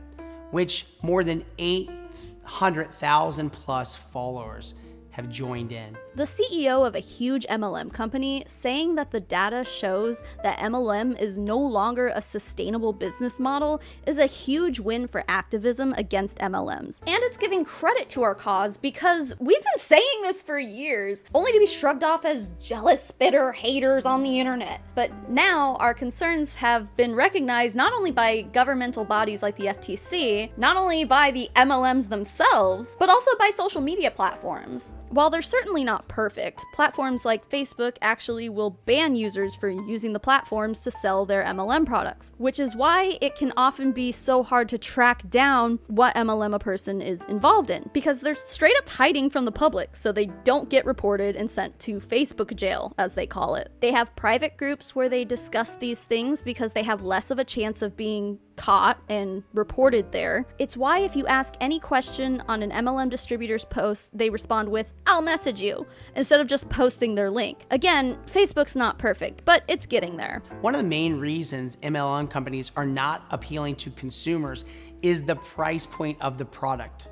which more than 800,000 plus followers have joined in. The CEO of a huge MLM company saying that the data shows that MLM is no longer a sustainable business model is a huge win for activism against MLMs. And it's giving credit to our cause because we've been saying this for years, only to be shrugged off as jealous, bitter haters on the internet. But now our concerns have been recognized not only by governmental bodies like the FTC, not only by the MLMs themselves, but also by social media platforms. While they're certainly not perfect, platforms like Facebook actually will ban users for using the platforms to sell their MLM products, which is why it can often be so hard to track down what MLM a person is involved in, because they're straight up hiding from the public so they don't get reported and sent to Facebook jail, as they call it. They have private groups where they discuss these things because they have less of a chance of being caught and reported there. It's why if you ask any question on an MLM distributor's post, they respond with, "I'll message you," instead of just posting their link. Again, Facebook's not perfect, but it's getting there. One of the main reasons MLM companies are not appealing to consumers is the price point of the product.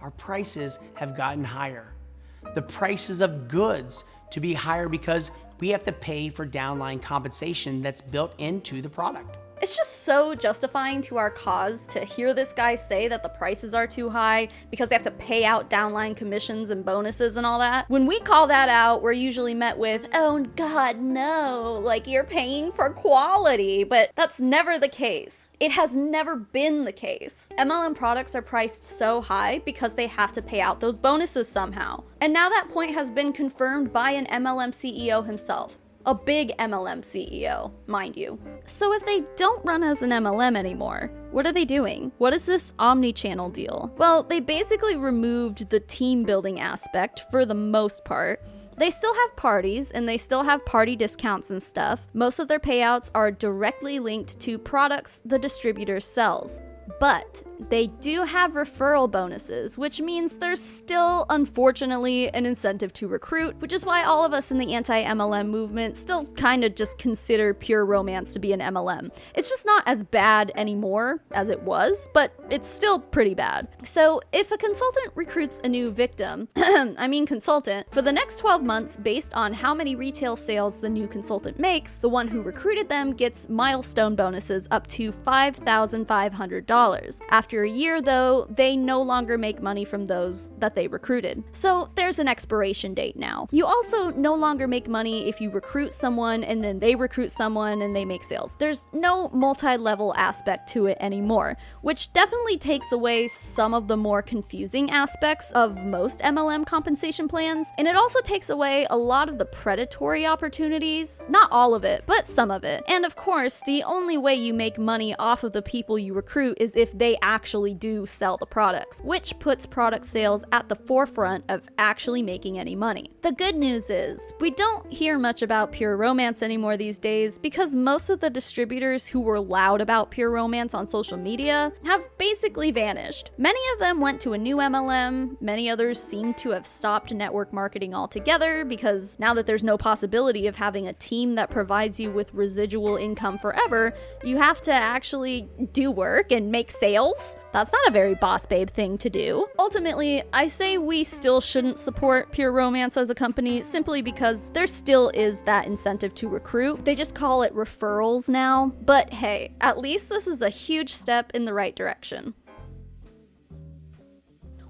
Our prices have gotten higher. The prices of goods to be higher because we have to pay for downline compensation that's built into the product. It's just so justifying to our cause to hear this guy say that the prices are too high because they have to pay out downline commissions and bonuses and all that. When we call that out, we're usually met with, "Oh God, no, like you're paying for quality," but that's never the case. It has never been the case. MLM products are priced so high because they have to pay out those bonuses somehow. And now that point has been confirmed by an MLM CEO himself. A big MLM CEO, mind you. So if they don't run as an MLM anymore, what are they doing? What is this omni-channel deal? Well, they basically removed the team building aspect for the most part. They still have parties and they still have party discounts and stuff. Most of their payouts are directly linked to products the distributor sells. But They do have referral bonuses, which means there's still, unfortunately, an incentive to recruit, which is why all of us in the anti-MLM movement still kind of just consider Pure Romance to be an MLM. It's just not as bad anymore as it was, but it's still pretty bad. So if a consultant recruits a new victim, consultant, for the next 12 months, based on how many retail sales the new consultant makes, the one who recruited them gets milestone bonuses up to $5,500. After a year, though, they no longer make money from those that they recruited. So there's an expiration date now. You also no longer make money if you recruit someone and then they recruit someone and they make sales. There's no multi-level aspect to it anymore, which definitely takes away some of the more confusing aspects of most MLM compensation plans, and it also takes away a lot of the predatory opportunities. Not all of it, but some of it. And of course, the only way you make money off of the people you recruit is if they actually do sell the products, which puts product sales at the forefront of actually making any money. The good news is, we don't hear much about Pure Romance anymore these days because most of the distributors who were loud about Pure Romance on social media have basically vanished. Many of them went to a new MLM, many others seem to have stopped network marketing altogether because now that there's no possibility of having a team that provides you with residual income forever, you have to actually do work and make sales. That's not a very boss babe thing to do. Ultimately, I say we still shouldn't support Pure Romance as a company simply because there still is that incentive to recruit. They just call it referrals now. But hey, at least this is a huge step in the right direction.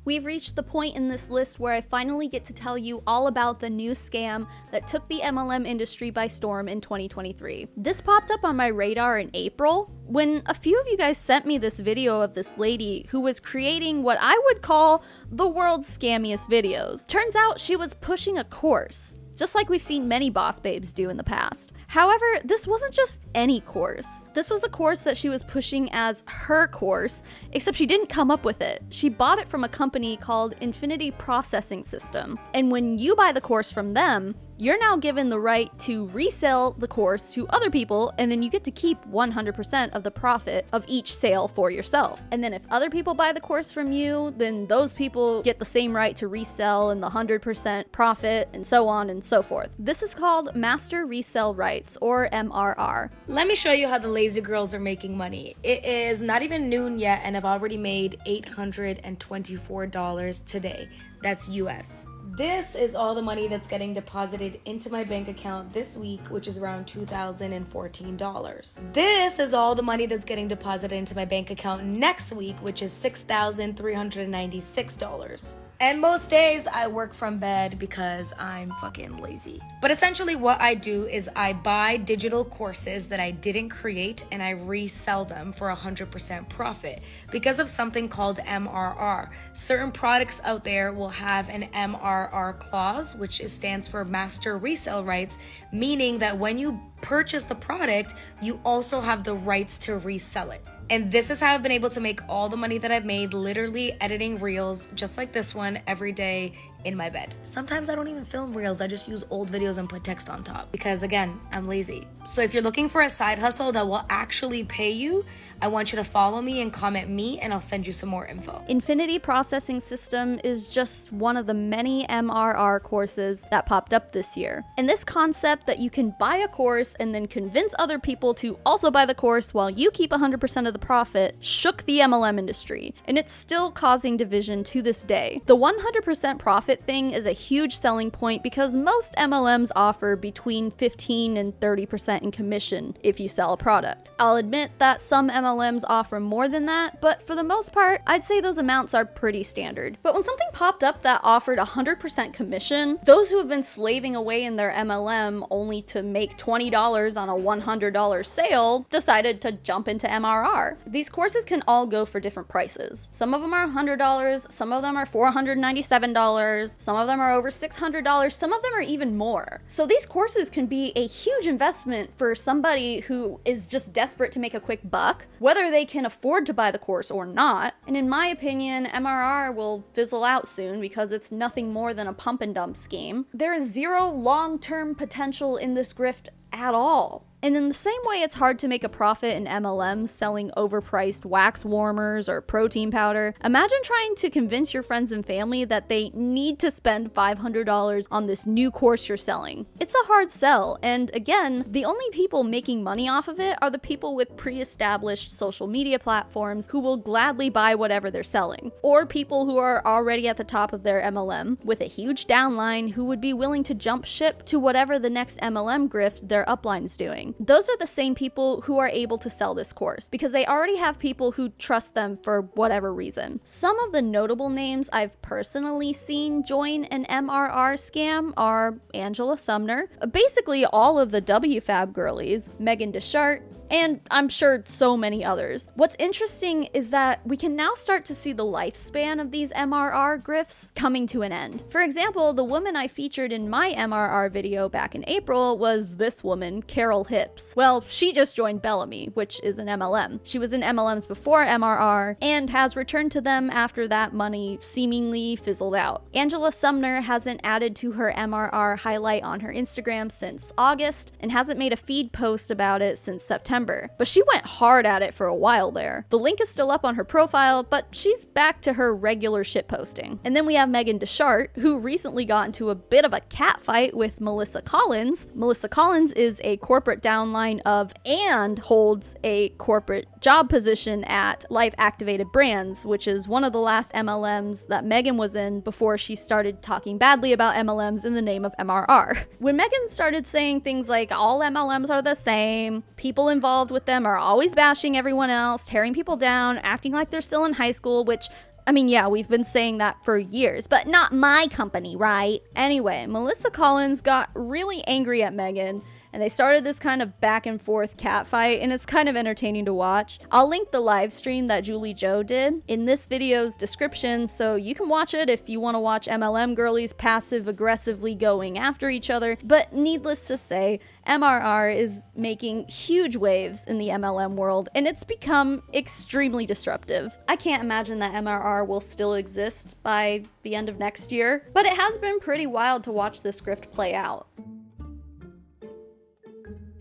We've reached the point in this list where I finally get to tell you all about the new scam that took the MLM industry by storm in 2023. This popped up on my radar in April when a few of you guys sent me this video of this lady who was creating what I would call the world's scammiest videos. Turns out she was pushing a course, just like we've seen many boss babes do in the past. However, this wasn't just any course. This was a course that she was pushing as her course, except she didn't come up with it. She bought it from a company called Infinity Processing System. And when you buy the course from them, you're now given the right to resell the course to other people, and then you get to keep 100% of the profit of each sale for yourself. And then if other people buy the course from you, then those people get the same right to resell and the 100% profit, and so on and so forth. This is called Master Resell Rights, or MRR. Let me show you how the lazy girls are making money. It is not even noon yet, and I've already made $824 today. That's US. This is all the money that's getting deposited into my bank account this week, which is around $2,014. This is all the money that's getting deposited into my bank account next week, which is $6,396. And most days I work from bed because I'm fucking lazy. But essentially what I do is I buy digital courses that I didn't create and I resell them for 100% profit because of something called MRR. Certain products out there will have an MRR clause, which stands for Master Resell Rights, meaning that when you purchase the product, you also have the rights to resell it. And this is how I've been able to make all the money that I've made literally editing reels just like this one every day in my bed. Sometimes I don't even film reels, I just use old videos and put text on top because again, I'm lazy. So if you're looking for a side hustle that will actually pay you, I want you to follow me and comment me and I'll send you some more info. Infinity Processing System is just one of the many MRR courses that popped up this year. And this concept that you can buy a course and then convince other people to also buy the course while you keep 100% of the profit shook the MLM industry. And it's still causing division to this day. The 100% profit thing is a huge selling point because most MLMs offer between 15 and 30% in commission if you sell a product. I'll admit that some MLMs offer more than that, but for the most part, I'd say those amounts are pretty standard. But when something popped up that offered 100% commission, those who have been slaving away in their MLM only to make $20 on a $100 sale decided to jump into MRR. These courses can all go for different prices. Some of them are $100, some of them are $497, some of them are over $600, some of them are even more. So these courses can be a huge investment for somebody who is just desperate to make a quick buck, whether they can afford to buy the course or not. And in my opinion, MRR will fizzle out soon because it's nothing more than a pump and dump scheme. There is zero long-term potential in this grift at all. And in the same way it's hard to make a profit in MLMs selling overpriced wax warmers or protein powder, imagine trying to convince your friends and family that they need to spend $500 on this new course you're selling. It's a hard sell, and again, the only people making money off of it are the people with pre-established social media platforms who will gladly buy whatever they're selling, or people who are already at the top of their MLM with a huge downline who would be willing to jump ship to whatever the next MLM grift their upline is doing. Those are the same people who are able to sell this course because they already have people who trust them for whatever reason. Some of the notable names I've personally seen join an MRR scam are Angela Sumner, basically all of the WFABB girlies, Meagan DeSart, and I'm sure so many others. What's interesting is that we can now start to see the lifespan of these MRR grifts coming to an end. For example, the woman I featured in my MRR video back in April was this woman, Carol Hips. Well, she just joined Bellamy, which is an MLM. She was in MLMs before MRR and has returned to them after that money seemingly fizzled out. Angela Sumner hasn't added to her MRR highlight on her Instagram since August and hasn't made a feed post about it since September. But she went hard at it for a while there. The link is still up on her profile, but she's back to her regular shit posting. And then we have Meagan DeSart, who recently got into a bit of a catfight with Melissa Collins. Melissa Collins is a corporate downline of and holds a corporate job position at Life Activated Brands, which is one of the last MLMs that Meagan was in before she started talking badly about MLMs in the name of MRR. When Meagan started saying things like all MLMs are the same, people involved with them are always bashing everyone else, tearing people down, acting like they're still in high school, which I mean, yeah, we've been saying that for years, but not my company, right? Anyway, Melissa Collins got really angry at Meagan, and they started this kind of back and forth catfight, and it's kind of entertaining to watch. I'll link the live stream that Julie Joe did in this video's description, so you can watch it if you want to watch MLM girlies passive-aggressively going after each other. But needless to say, MRR is making huge waves in the MLM world, and it's become extremely disruptive. I can't imagine that MRR will still exist by the end of next year, but it has been pretty wild to watch this grift play out.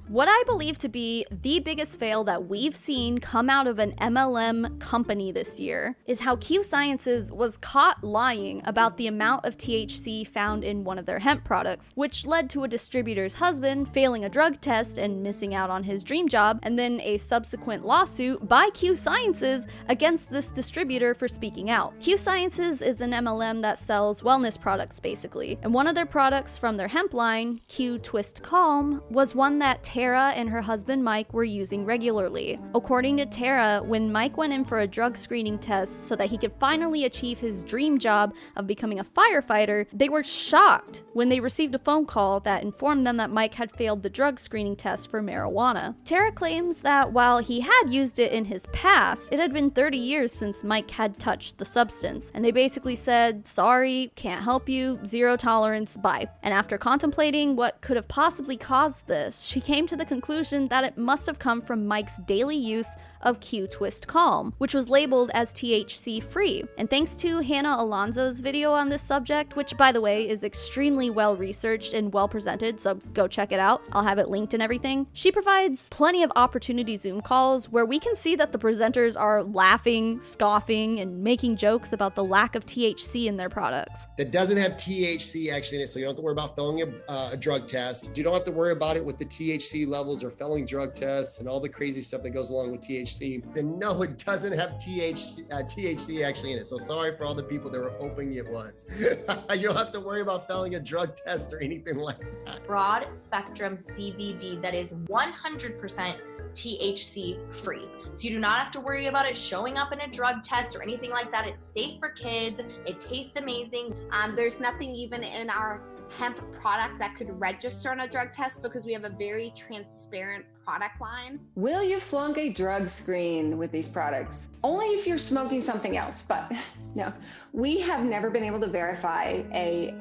What I believe to be the biggest fail that we've seen come out of an MLM company this year is how Q Sciences was caught lying about the amount of THC found in one of their hemp products, which led to a distributor's husband failing a drug test and missing out on his dream job, and then a subsequent lawsuit by Q Sciences against this distributor for speaking out. Q Sciences is an MLM that sells wellness products basically, and one of their products from their hemp line, Q Twist Calm, was one that Tara and her husband Mike were using regularly. According to Tara, when Mike went in for a drug screening test so that he could finally achieve his dream job of becoming a firefighter, they were shocked when they received a phone call that informed them that Mike had failed the drug screening test for marijuana. Tara claims that while he had used it in his past, it had been 30 years since Mike had touched the substance, and they basically said, sorry, can't help you, zero tolerance, bye. And after contemplating what could have possibly caused this, she came to the conclusion that it must have come from Mike's daily use of Q Twist Calm, which was labeled as THC free. And thanks to Hannah Alonso's video on this subject, which by the way is extremely well researched and well presented, so go check it out. I'll have it linked and everything. She provides plenty of opportunity Zoom calls where we can see that the presenters are laughing, scoffing, and making jokes about the lack of THC in their products. That doesn't have THC actually in it, so you don't have to worry about failing a drug test. You don't have to worry about it with the THC levels or failing drug tests and all the crazy stuff that goes along with THC. Then no, it doesn't have THC actually in it. So sorry for all the people that were hoping it was. You don't have to worry about failing a drug test or anything like that. Broad spectrum CBD that is 100% THC free. So you do not have to worry about it showing up in a drug test or anything like that. It's safe for kids. It tastes amazing. There's nothing even in our hemp product that could register on a drug test because we have a very transparent product line. Will you flunk a drug screen with these products? Only if you're smoking something else, but no. We have never been able to verify a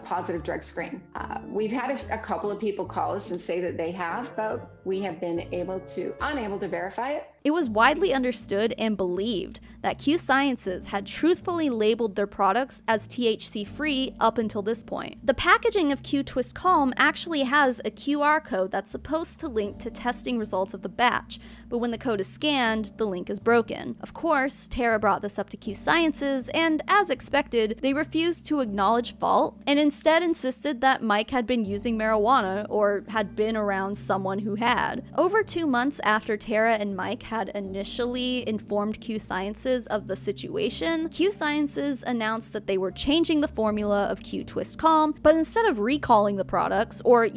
positive drug screen. We've had a couple of people call us and say that they have, but we have been unable to verify it. It was widely understood and believed that Q Sciences had truthfully labeled their products as THC-free up until this point. The packaging of Q Twist Calm actually has a QR code that's supposed to link to testing results of the batch, but when the code is scanned, the link is broken. Of course, TERRA brought this up to Q Sciences, and as expected, they refused to acknowledge fault and instead insisted that Mike had been using marijuana or had been around someone who had. Over 2 months after TERRA and Mike had initially informed Q Sciences of the situation, Q Sciences announced that they were changing the formula of Q Twist Calm, but instead of recalling the products or,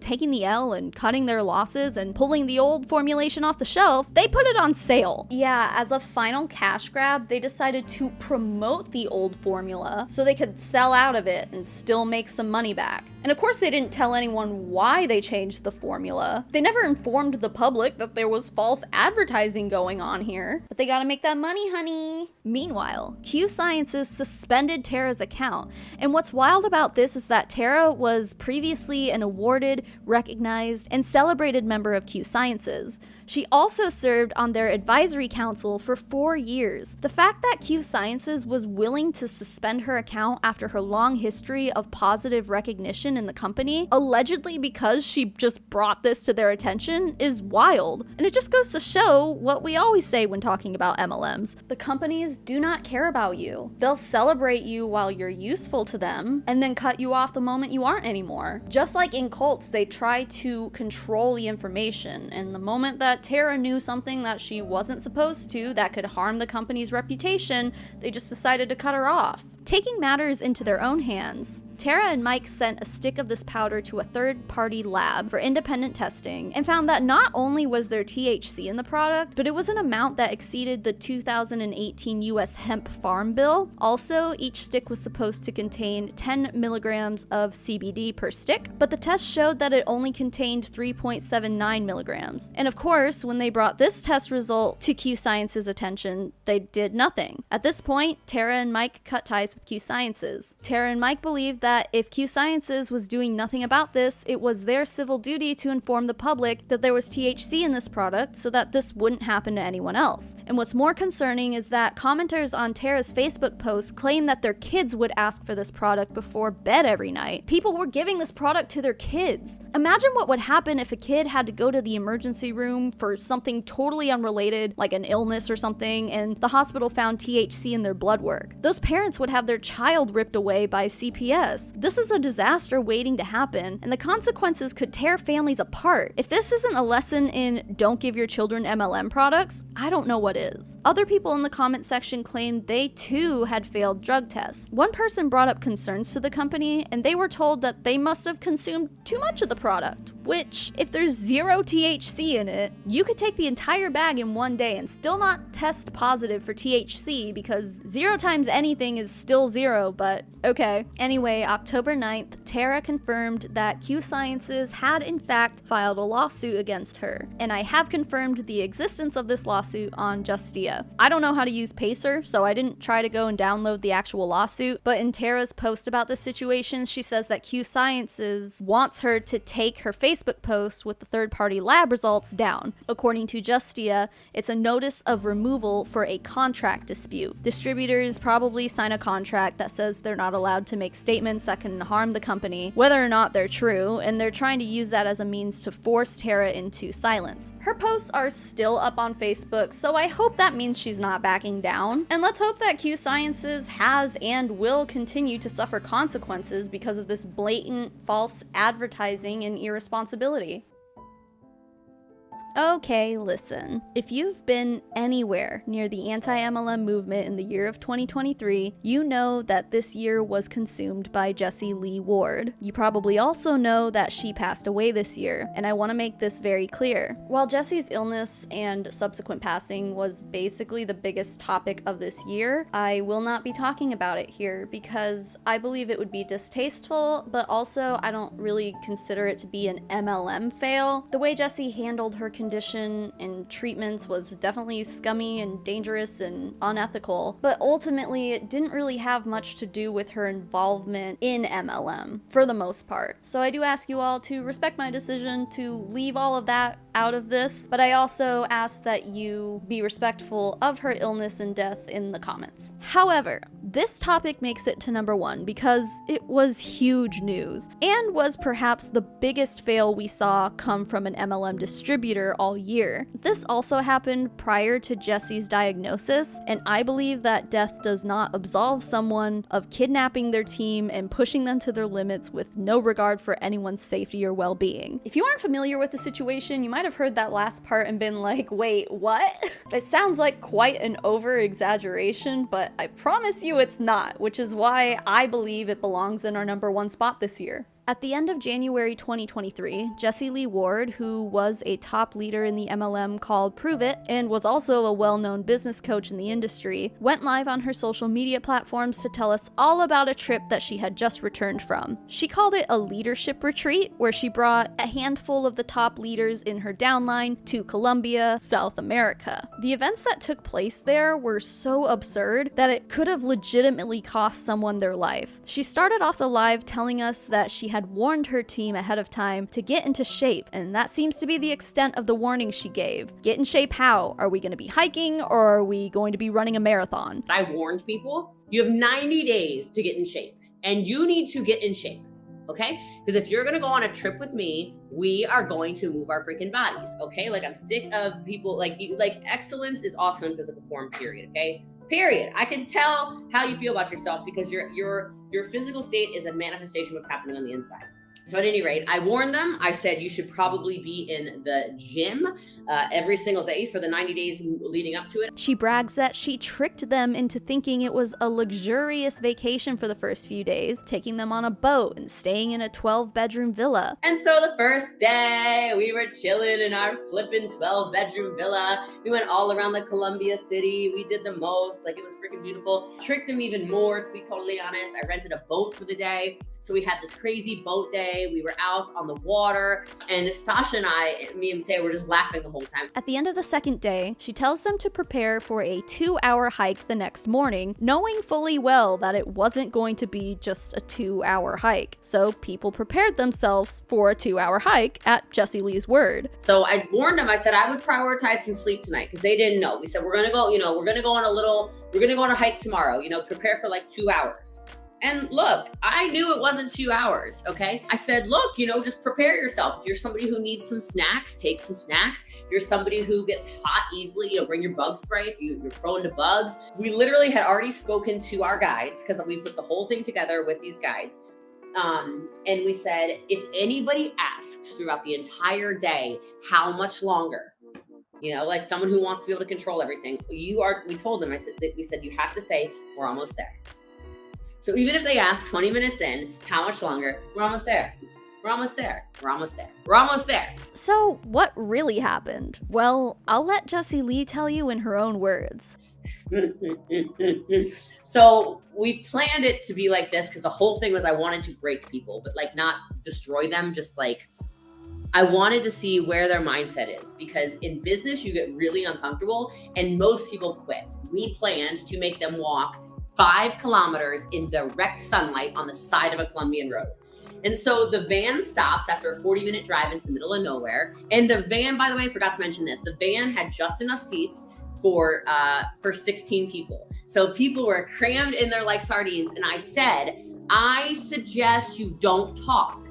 taking the L and cutting their losses and pulling the old formulation off the shelf, they put it on sale. Yeah, as a final cash grab, they decided to promote the old formula so they could sell out of it and still make some money back. And of course, they didn't tell anyone why they changed the formula. They never informed the public that there was false advertising going on here. But they gotta make that money, honey. Meanwhile, Q Sciences suspended TERRA's account. And what's wild about this is that TERRA was previously an awarded, recognized, and celebrated member of Q Sciences. She also served on their advisory council for 4 years. The fact that Q Sciences was willing to suspend her account after her long history of positive recognition in the company, allegedly because she just brought this to their attention, is wild. And it just goes to show what we always say when talking about MLMs. The companies do not care about you. They'll celebrate you while you're useful to them, and then cut you off the moment you aren't anymore. Just like in cults, they try to control the information, and the moment that TERRA knew something that she wasn't supposed to that could harm the company's reputation, they just decided to cut her off. Taking matters into their own hands, TERRA and Mike sent a stick of this powder to a third-party lab for independent testing and found that not only was there THC in the product, but it was an amount that exceeded the 2018 US hemp farm bill. Also, each stick was supposed to contain 10 milligrams of CBD per stick, but the test showed that it only contained 3.79 milligrams. And of course, when they brought this test result to Q Sciences' attention, they did nothing. At this point, TERRA and Mike cut ties with Q Sciences. TERRA and Mike believed that if Q Sciences was doing nothing about this, it was their civil duty to inform the public that there was THC in this product so that this wouldn't happen to anyone else. And what's more concerning is that commenters on TERRA's Facebook post claim that their kids would ask for this product before bed every night. People were giving this product to their kids. Imagine what would happen if a kid had to go to the emergency room for something totally unrelated, like an illness or something, and the hospital found THC in their blood work. Those parents would have their child ripped away by CPS. This is a disaster waiting to happen, and the consequences could tear families apart. If this isn't a lesson in don't give your children MLM products, I don't know what is. Other people in the comment section claimed they too had failed drug tests. One person brought up concerns to the company, and they were told that they must have consumed too much of the product, which, if there's 0 THC in it, you could take the entire bag in one day and still not test positive for THC because 0 times anything is still 0, but okay. Anyway, October 9th, TERRA confirmed that Q Sciences had in fact filed a lawsuit against her, and I have confirmed the existence of this lawsuit on Justia. I don't know how to use Pacer, so I didn't try to go and download the actual lawsuit, but in TERRA's post about this situation, she says that Q Sciences wants her to take her Facebook post with the third-party lab results down. According to Justia, it's a notice of removal for a contract dispute. Distributors probably sign a contract that says they're not allowed to make statements that can harm the company, whether or not they're true, and they're trying to use that as a means to force TERRA into silence. Her posts are still up on Facebook, so I hope that means she's not backing down. And let's hope that Q Sciences has and will continue to suffer consequences because of this blatant false advertising and irresponsibility. Okay, listen. If you've been anywhere near the anti-MLM movement in the year of 2023, you know that this year was consumed by Jessie Lee Ward. You probably also know that she passed away this year, and I want to make this very clear. While Jessie's illness and subsequent passing was basically the biggest topic of this year, I will not be talking about it here because I believe it would be distasteful, but also I don't really consider it to be an MLM fail. The way Jessie handled her condition and treatments was definitely scummy and dangerous and unethical, but ultimately it didn't really have much to do with her involvement in MLM for the most part. So I do ask you all to respect my decision to leave all of that out of this, but I also ask that you be respectful of her illness and death in the comments. However, this topic makes it to number 1 because it was huge news and was perhaps the biggest fail we saw come from an MLM distributor all year. This also happened prior to Jesse's diagnosis, and I believe that death does not absolve someone of kidnapping their team and pushing them to their limits with no regard for anyone's safety or well-being. If you aren't familiar with the situation, you might have heard that last part and been like, wait, what? It sounds like quite an over-exaggeration, but I promise you it's not, which is why I believe it belongs in our number 1 spot this year. At the end of January 2023, Jessie Lee Ward, who was a top leader in the MLM called Prove It, and was also a well-known business coach in the industry, went live on her social media platforms to tell us all about a trip that she had just returned from. She called it a leadership retreat, where she brought a handful of the top leaders in her downline to Colombia, South America. The events that took place there were so absurd that it could have legitimately cost someone their life. She started off the live telling us that she had warned her team ahead of time to get into shape, and that seems to be the extent of the warning she gave. Get in shape how? Are we going to be hiking, or are we going to be running a marathon? I warned people, you have 90 days to get in shape, and you need to get in shape, okay? Because if you're going to go on a trip with me, we are going to move our freaking bodies, okay? Like, I'm sick of people, like excellence is awesome in physical form, period, okay? Period. I can tell how you feel about yourself because your physical state is a manifestation of what's happening on the inside. So at any rate, I warned them. I said you should probably be in the gym every single day for the 90 days leading up to it. She brags that she tricked them into thinking it was a luxurious vacation for the first few days, taking them on a boat and staying in a 12-bedroom villa. And so the first day, we were chilling in our flipping 12-bedroom villa. We went all around the Colombia city. We did the most. Like, it was freaking beautiful. Tricked them even more, to be totally honest. I rented a boat for the day. So we had this crazy boat day. We were out on the water, and Sasha and I, me and Tay, were just laughing the whole time. At the end of the second day, she tells them to prepare for a 2-hour hike the next morning, knowing fully well that it wasn't going to be just a 2-hour hike. So people prepared themselves for a 2-hour hike at Jessie Lee's word. So I warned them, I said I would prioritize some sleep tonight because they didn't know. We said, we're gonna go on a hike tomorrow, prepare for like 2 hours. And look, I knew it wasn't 2 hours, okay? I said, look, just prepare yourself. If you're somebody who needs some snacks, take some snacks. If you're somebody who gets hot easily, bring your bug spray if you're prone to bugs. We literally had already spoken to our guides because we put the whole thing together with these guides. And we said, if anybody asks throughout the entire day, how much longer? Like someone who wants to be able to control everything. We told them, we said, you have to say, we're almost there. So even if they ask 20 minutes in, how much longer? We're almost there. We're almost there. We're almost there. We're almost there. So what really happened? Well, I'll let Jessie Lee tell you in her own words. So we planned it to be like this because the whole thing was I wanted to break people, but like not destroy them, just like I wanted to see where their mindset is because in business, you get really uncomfortable and most people quit. We planned to make them walk 5 kilometers in direct sunlight on the side of a Colombian road. And so the van stops after a 40-minute drive into the middle of nowhere. And the van, by the way, I forgot to mention this, the van had just enough seats for 16 people. So people were crammed in there like sardines. And I said, I suggest you don't talk.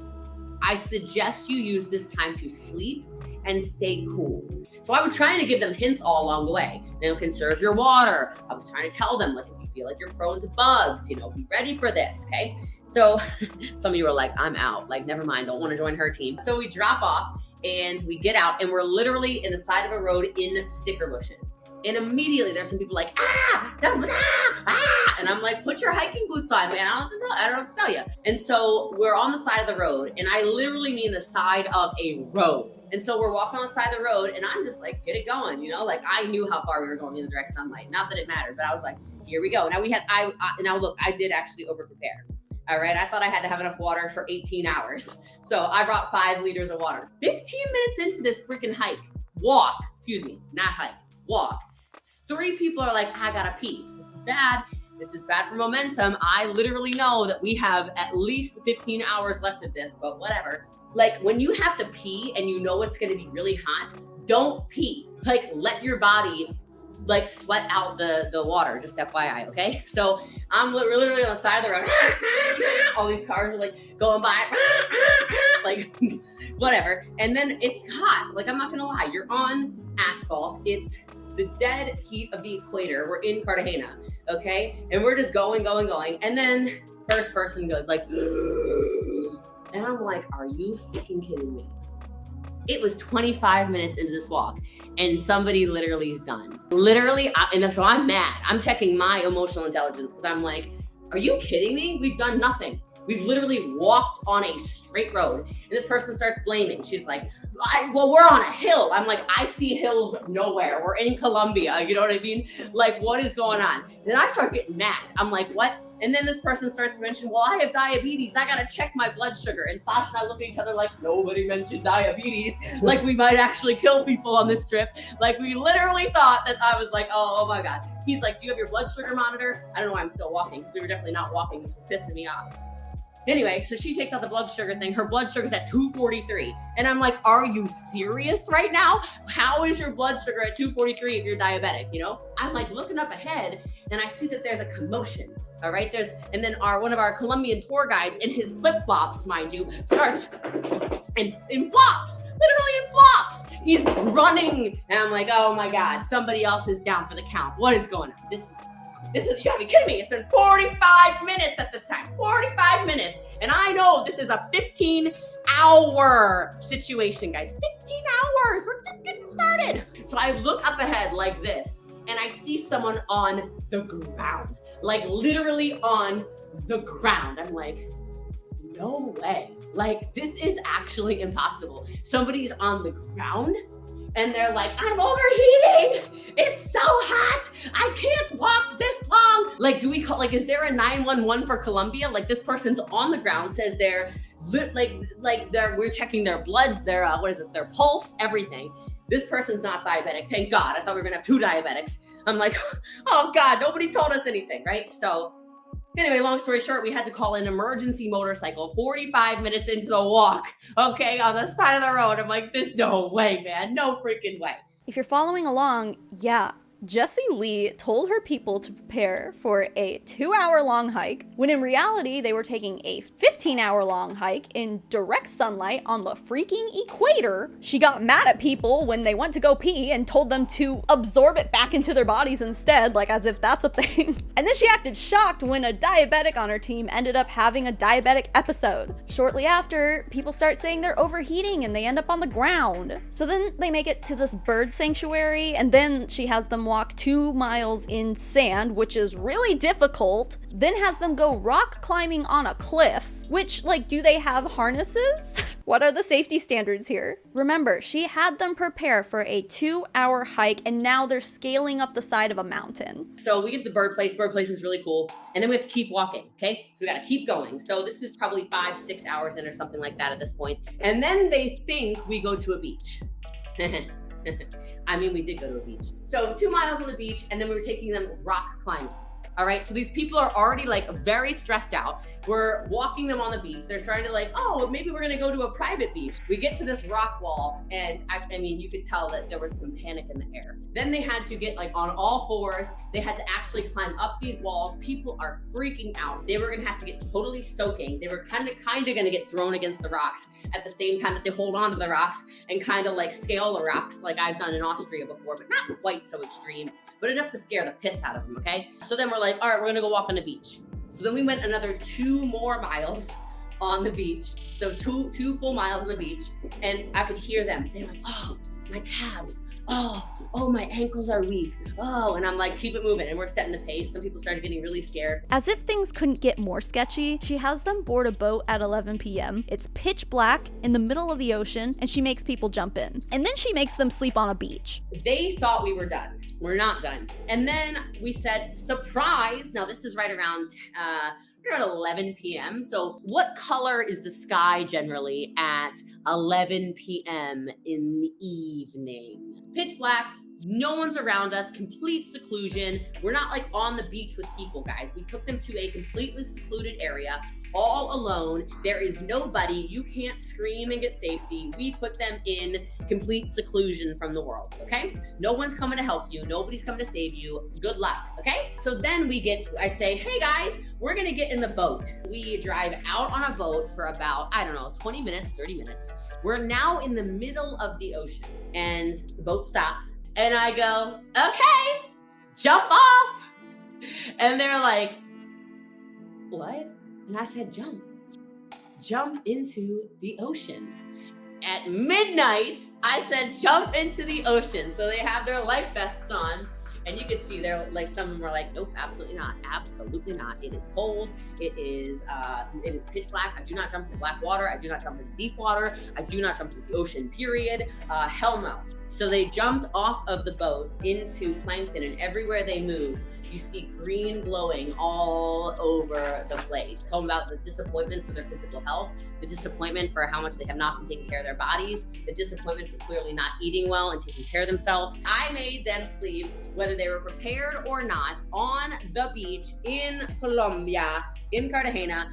I suggest you use this time to sleep and stay cool. So I was trying to give them hints all along the way. Conserve your water. I was trying to tell them, like, if you feel like you're prone to bugs, be ready for this, okay? So some of you are like, I'm out. Like, never mind, don't want to join her team. So we drop off and we get out and we're literally in the side of a road in sticker bushes. And immediately there's some people like, and I'm like, put your hiking boots on, man. I don't know what to tell you. And so we're on the side of the road, and I literally mean the side of a road. And so we're walking on the side of the road, and I'm just like, get it going, like I knew how far we were going in the direct sunlight. Not that it mattered, but I was like, here we go. Now I did actually over prepare. All right, I thought I had to have enough water for 18 hours. So I brought 5 liters of water. 15 minutes into this freaking hike, walk, excuse me, not hike, walk. 3 people are like, I gotta pee. This is bad. This is bad for momentum. I literally know that we have at least 15 hours left of this, but whatever. Like when you have to pee and you know it's gonna be really hot, don't pee. Like let your body like sweat out the water, just FYI, okay? So I'm literally on the side of the road. All these cars are like going by, like whatever. And then it's hot. Like I'm not gonna lie, you're on asphalt. It's the dead heat of the equator. We're in Cartagena, okay? And we're just going. And then first person goes like, and I'm like, are you freaking kidding me? It was 25 minutes into this walk and somebody literally is done. Literally, and so I'm mad. I'm checking my emotional intelligence because I'm like, are you kidding me? We've done nothing. We've literally walked on a straight road. And this person starts blaming. She's like, well, we're on a hill. I'm like, I see hills nowhere. We're in Colombia. You know what I mean? Like, what is going on? Then I start getting mad. I'm like, what? And then this person starts to mention, well, I have diabetes. I got to check my blood sugar. And Sasha and I look at each other like, nobody mentioned diabetes. Like we might actually kill people on this trip. Like we literally thought that I was like, oh my God. He's like, do you have your blood sugar monitor? I don't know why I'm still walking because we were definitely not walking, which was pissing me off. Anyway, so she takes out the blood sugar thing. Her blood sugar's at 243. And I'm like, are you serious right now? How is your blood sugar at 243 if you're diabetic, you know? I'm like looking up ahead and I see that there's a commotion, all right? And then one of our Colombian tour guides in his flip-flops, mind you, starts in flops, literally in flops. He's running. And I'm like, oh my God, somebody else is down for the count. What is going on? This is, you gotta be kidding me. It's been 45 minutes at this time, 45 minutes. And I know this is a 15-hour situation, guys. 15 hours, we're just getting started. So I look up ahead like this and I see someone on the ground, like literally on the ground. I'm like, no way. Like this is actually impossible. Somebody's on the ground and they're like, I'm overheating. It's so hot. I can't walk this long. Like, do we call, like, is there a 911 for Colombia? Like this person's on the ground, says they're we're checking their blood, their their pulse, everything. This person's not diabetic. Thank God. I thought we were gonna have 2 diabetics. I'm like, oh God, nobody told us anything, right? So anyway, long story short, we had to call an emergency motorcycle 45 minutes into the walk, okay, on the side of the road. I'm like, there's no way, man. No freaking way. If you're following along, yeah, Jessie Lee told her people to prepare for a 2-hour-long hike, when in reality, they were taking a 15-hour-long hike in direct sunlight on the freaking equator. She got mad at people when they went to go pee and told them to absorb it back into their bodies instead, like as if that's a thing. And then she acted shocked when a diabetic on her team ended up having a diabetic episode. Shortly after, people start saying they're overheating and they end up on the ground. So then they make it to this bird sanctuary, and then she has them walk 2 miles in sand, which is really difficult, then has them go rock climbing on a cliff, which, like, do they have harnesses? What are the safety standards here? Remember, she had them prepare for a 2-hour hike, and now they're scaling up the side of a mountain. So we get to the bird place. Bird place is really cool. And then we have to keep walking, okay? So we gotta keep going. So this is probably 5-6 hours in or something like that at this point. And then they think we go to a beach. I mean, we did go to a beach. So 2 miles on the beach, and then we were taking them rock climbing. All right, so these people are already like very stressed out. We're walking them on the beach. They're starting to like, oh, maybe we're gonna go to a private beach. We get to this rock wall, and I mean, you could tell that there was some panic in the air. Then they had to get like on all fours. They had to actually climb up these walls. People are freaking out. They were gonna have to get totally soaking. They were kind of gonna get thrown against the rocks at the same time that they hold on to the rocks and kind of like scale the rocks like I've done in Austria before, but not quite so extreme, but enough to scare the piss out of them, okay? So then we're like, all right, we're gonna go walk on the beach. So then we went another 2 more miles on the beach. So two full miles on the beach. And I could hear them saying like, oh, my calves. Oh, my ankles are weak. Oh, and I'm like, keep it moving. And we're setting the pace. Some people started getting really scared. As if things couldn't get more sketchy, she has them board a boat at 11 p.m. It's pitch black in the middle of the ocean, and she makes people jump in. And then she makes them sleep on a beach. They thought we were done. We're not done. And then we said, surprise. Now this is right around at 11 p.m. So what color is the sky generally at 11 p.m. in the evening? Pitch black. No one's around us, complete seclusion. We're not like on the beach with people, guys. We took them to a completely secluded area, all alone. There is nobody. You can't scream and get safety. We put them in complete seclusion from the world, okay? No one's coming to help you. Nobody's coming to save you. Good luck, okay? So then I say, hey guys, we're gonna get in the boat. We drive out on a boat for about, 20 minutes, 30 minutes. We're now in the middle of the ocean and the boat stopped. And I go, okay, jump off. And they're like, what? And I said, jump into the ocean. At midnight, I said, jump into the ocean. So they have their life vests on. And you can see they're like, some of them were like, nope, absolutely not. Absolutely not. It is cold. It is pitch black. I do not jump into black water. I do not jump into deep water. I do not jump into the ocean, period. Hell no. So they jumped off of the boat into plankton, and everywhere they moved, you see green glowing all over the place. Talking about the disappointment for their physical health, the disappointment for how much they have not been taking care of their bodies, the disappointment for clearly not eating well and taking care of themselves. I made them sleep, whether they were prepared or not, on the beach in Colombia, in Cartagena.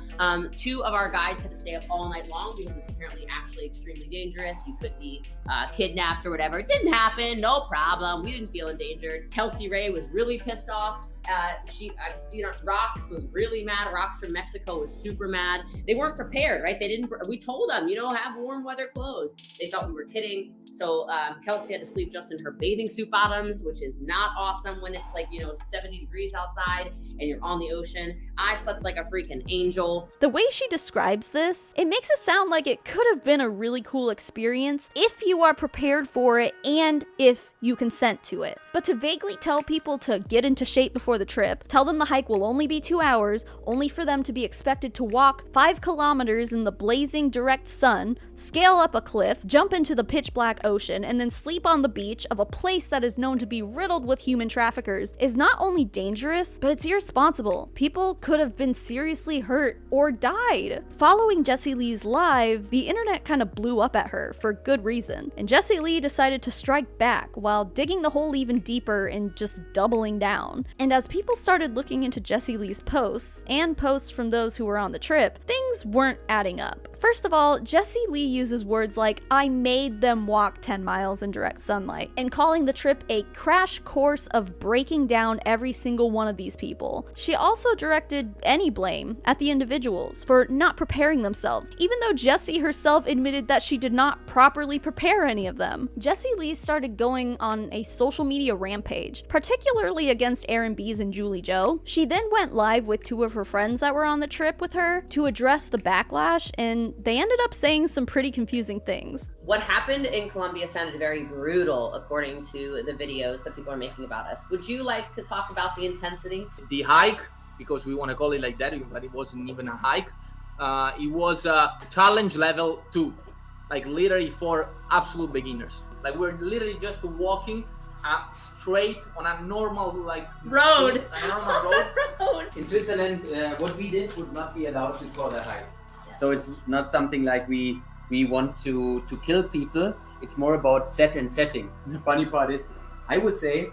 Two of our guides had to stay up all night long because it's apparently actually extremely dangerous. You could be kidnapped or whatever. It didn't happen, no problem. We didn't feel endangered. Kelsey Ray was really pissed off. I could see Rox was really mad. Rox from Mexico was super mad. They weren't prepared, right? We told them, have warm weather clothes. They thought we were kidding. So Kelsey had to sleep just in her bathing suit bottoms, which is not awesome when it's like, 70 degrees outside and you're on the ocean. I slept like a freaking angel. The way she describes this, it makes it sound like it could have been a really cool experience if you are prepared for it and if you consent to it. But to vaguely tell people to get into shape before the trip, tell them the hike will only be 2 hours, only for them to be expected to walk 5 kilometers in the blazing direct sun, scale up a cliff, jump into the pitch black ocean, and then sleep on the beach of a place that is known to be riddled with human traffickers is not only dangerous, but it's irresponsible. People could have been seriously hurt or died. Following Jessie Lee's live, the internet kind of blew up at her for good reason, and Jessie Lee decided to strike back while digging the hole even deeper and just doubling down. And as people started looking into Jessie Lee's posts and posts from those who were on the trip, things weren't adding up. First of all, Jessie Lee uses words like, I made them walk 10 miles in direct sunlight, and calling the trip a crash course of breaking down every single one of these people. She also directed any blame at the individuals for not preparing themselves, even though Jessie herself admitted that she did not properly prepare any of them. Jessie Lee started going on a social media rampage, particularly against Aaron B's and Julie Joe. She then went live with 2 of her friends that were on the trip with her to address the backlash, and they ended up saying some pretty confusing things. What happened in Colombia sounded very brutal, according to the videos that people are making about us. Would you like to talk about the intensity? The hike, because we want to call it like that, but it wasn't even a hike. It was a challenge level 2, like literally for absolute beginners. Like we're literally just walking straight on a normal road. In Switzerland, what we did would not be allowed to call a hike. So it's not something like we want to kill people. It's more about setting. The funny part is, I would say,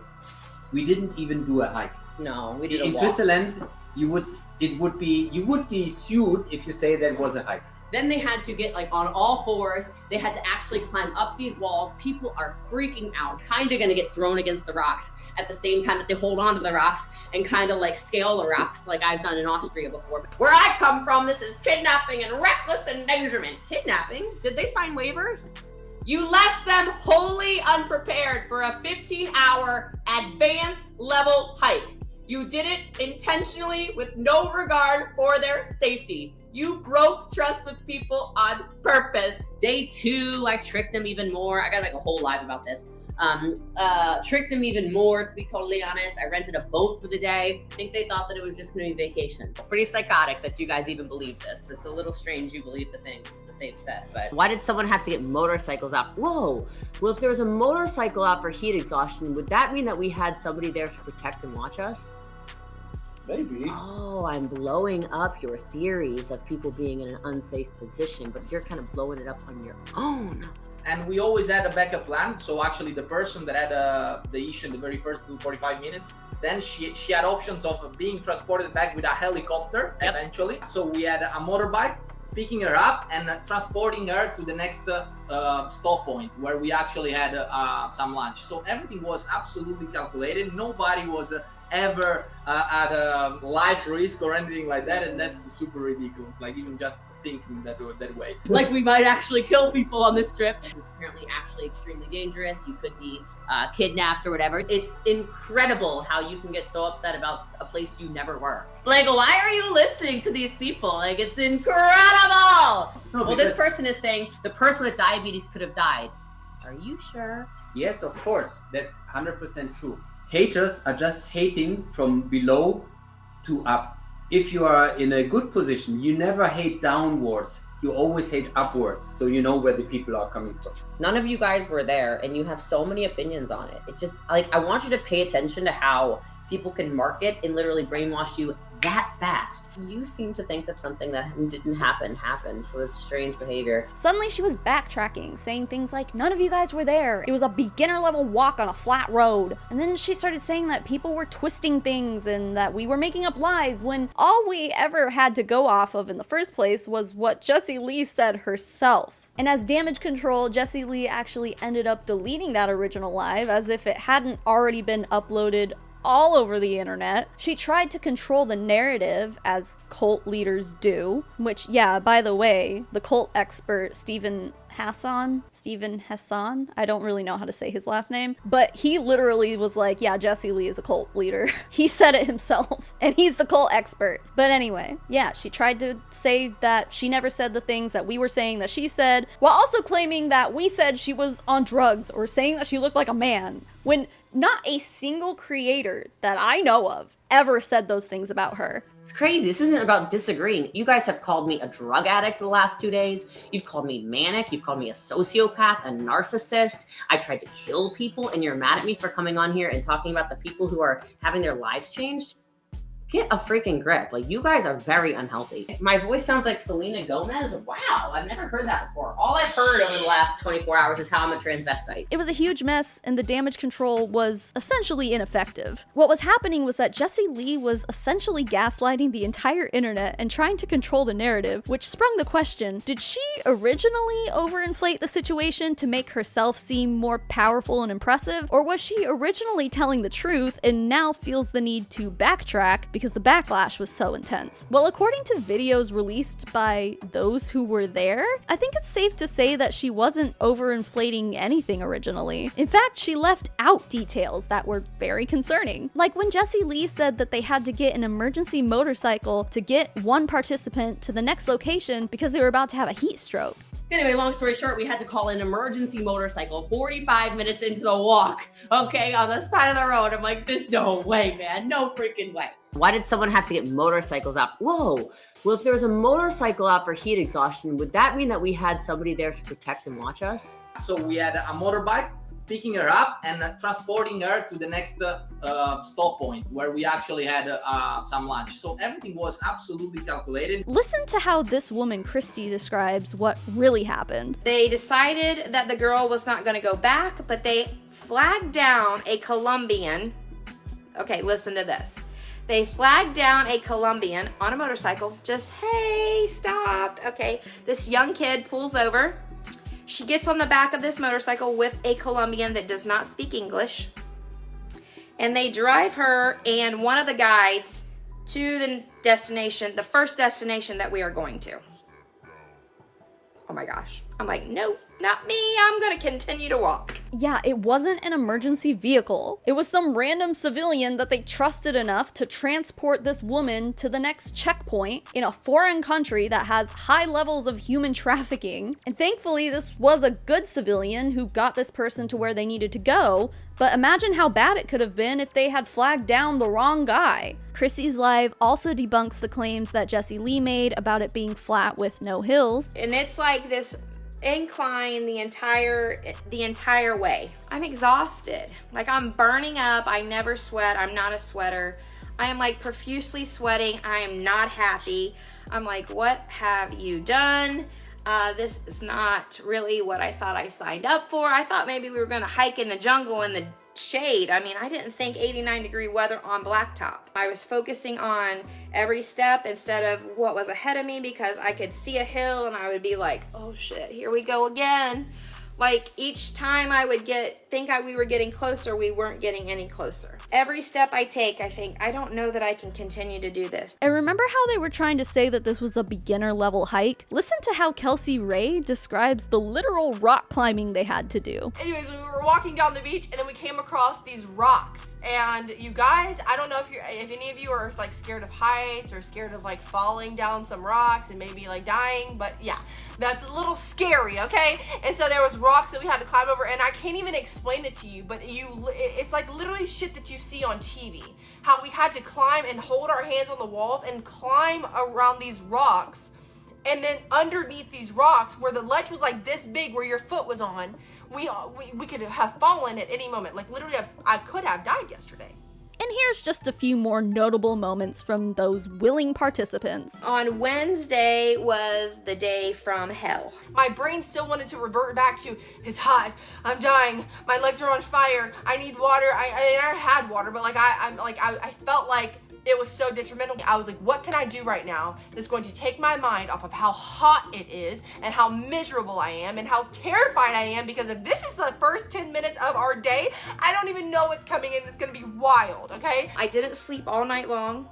we didn't even do a hike. No, we did a walk. In Switzerland, you would be sued if you say that was a hike. Then they had to get on all fours. They had to actually climb up these walls. People are freaking out, kind of gonna get thrown against the rocks at the same time that they hold on to the rocks and kind of scale the rocks like I've done in Austria before. Where I come from, this is kidnapping and reckless endangerment. Kidnapping? Did they sign waivers? You left them wholly unprepared for a 15-hour advanced level hike. You did it intentionally with no regard for their safety. You broke trust with people on purpose. Day 2, I tricked them even more. I gotta make a whole live about this. Tricked them even more, to be totally honest. I rented a boat for the day. I think they thought that it was just gonna be vacation. Pretty psychotic that you guys even believe this. It's a little strange you believe the things that they've said, but why did someone have to get motorcycles out? Whoa, well, if there was a motorcycle out for heat exhaustion, would that mean that we had somebody there to protect and watch us? Maybe. Oh, I'm blowing up your theories of people being in an unsafe position, but you're kind of blowing it up on your own. And we always had a backup plan. So actually the person that had the issue in the very first 45 minutes, then she had options of being transported back with a helicopter eventually. So we had a motorbike picking her up and transporting her to the next stop point where we actually had some lunch. So everything was absolutely calculated. Nobody was ever at a life risk or anything like that, and that's super ridiculous. Like even just thinking that way. Like we might actually kill people on this trip. It's apparently actually extremely dangerous. You could be kidnapped or whatever. It's incredible how you can get so upset about a place you never were. Like, why are you listening to these people? Like, it's incredible. Well, this person is saying the person with diabetes could have died. Are you sure? Yes, of course. That's 100% true. Haters are just hating from below to up. If you are in a good position, you never hate downwards. You always hate upwards. So you know where the people are coming from. None of you guys were there and you have so many opinions on it. It's just like, I want you to pay attention to how people can market and literally brainwash you that fast. You seem to think that something that didn't happen happened, so it's strange behavior. Suddenly she was backtracking, saying things like, none of you guys were there. It was a beginner level walk on a flat road. And then she started saying that people were twisting things and that we were making up lies when all we ever had to go off of in the first place was what Jessie Lee said herself. And as damage control, Jessie Lee actually ended up deleting that original live as if it hadn't already been uploaded all over the internet. She tried to control the narrative, as cult leaders do, which, yeah, by the way, the cult expert Stephen Hassan, I don't really know how to say his last name, but he literally was like, yeah, Jessie Lee is a cult leader. He said it himself, and he's the cult expert. But anyway, yeah, she tried to say that she never said the things that we were saying that she said, while also claiming that we said she was on drugs or saying that she looked like a man, when not a single creator that I know of ever said those things about her. It's crazy. This isn't about disagreeing. You guys have called me a drug addict the last 2 days. You've called me manic. You've called me a sociopath, a narcissist. I tried to kill people, and you're mad at me for coming on here and talking about the people who are having their lives changed? Get a freaking grip. Like, you guys are very unhealthy. My voice sounds like Selena Gomez. Wow, I've never heard that before. All I've heard over the last 24 hours is how I'm a transvestite. It was a huge mess, and the damage control was essentially ineffective. What was happening was that Jessie Lee was essentially gaslighting the entire internet and trying to control the narrative, which sprung the question, did she originally overinflate the situation to make herself seem more powerful and impressive? Or was she originally telling the truth and now feels the need to backtrack because the backlash was so intense? Well, according to videos released by those who were there, I think it's safe to say that she wasn't overinflating anything originally. In fact, she left out details that were very concerning. Like when Jessie Lee said that they had to get an emergency motorcycle to get one participant to the next location because they were about to have a heat stroke. Anyway, long story short, we had to call an emergency motorcycle 45 minutes into the walk, okay, on the side of the road. I'm like, there's no way, man, no freaking way. Why did someone have to get motorcycles out? Whoa, well, if there was a motorcycle out for heat exhaustion, would that mean that we had somebody there to protect and watch us? So we had a motorbike picking her up and transporting her to the next stop point where we actually had some lunch. So everything was absolutely calculated. Listen to how this woman, Christy, describes what really happened. They decided that the girl was not going to go back, but they flagged down a Colombian. Okay, listen to this. They flagged down a Colombian on a motorcycle. Just, hey, stop. Okay, this young kid pulls over. She gets on the back of this motorcycle with a Colombian that does not speak English. And they drive her and one of the guides to the destination, the first destination that we are going to. Oh my gosh. I'm like, nope, not me. I'm going to continue to walk. Yeah, it wasn't an emergency vehicle. It was some random civilian that they trusted enough to transport this woman to the next checkpoint in a foreign country that has high levels of human trafficking. And thankfully, this was a good civilian who got this person to where they needed to go. But imagine how bad it could have been if they had flagged down the wrong guy. Chrissy's live also debunks the claims that Jessie Lee made about it being flat with no hills. And it's like this incline the entire way. I'm exhausted. Like, I'm burning up. I never sweat. I'm not a sweater. I am like profusely sweating. I am not happy. I'm like, what have you done? This is not really what I thought I signed up for. I thought maybe we were gonna hike in the jungle in the shade. I mean, I didn't think 89-degree weather on blacktop. I was focusing on every step instead of what was ahead of me because I could see a hill and I would be like, oh shit, here we go again. Like each time I would think we were getting closer, we weren't getting any closer. Every step I take, I think, I don't know that I can continue to do this. And remember how they were trying to say that this was a beginner level hike? Listen to how Kelsey Ray describes the literal rock climbing they had to do. Anyways, we were walking down the beach and then we came across these rocks. And you guys, I don't know if any of you are like scared of heights or scared of like falling down some rocks and maybe like dying, but yeah, that's a little scary, okay? And so there was rocks that we had to climb over, and I can't even explain it to you, but it's like literally shit that you see on TV. How we had to climb and hold our hands on the walls and climb around these rocks, and then underneath these rocks where the ledge was like this big where your foot was on, we could have fallen at any moment. Like literally I could have died yesterday. And here's just a few more notable moments from those willing participants. On Wednesday was the day from hell. My brain still wanted to revert back to, it's hot, I'm dying, my legs are on fire, I need water. I had water, but like I felt like it was so detrimental. I was like, what can I do right now that's going to take my mind off of how hot it is and how miserable I am and how terrified I am, because if this is the first 10 minutes of our day, I don't even know what's coming in. It's gonna be wild, okay? I didn't sleep all night long.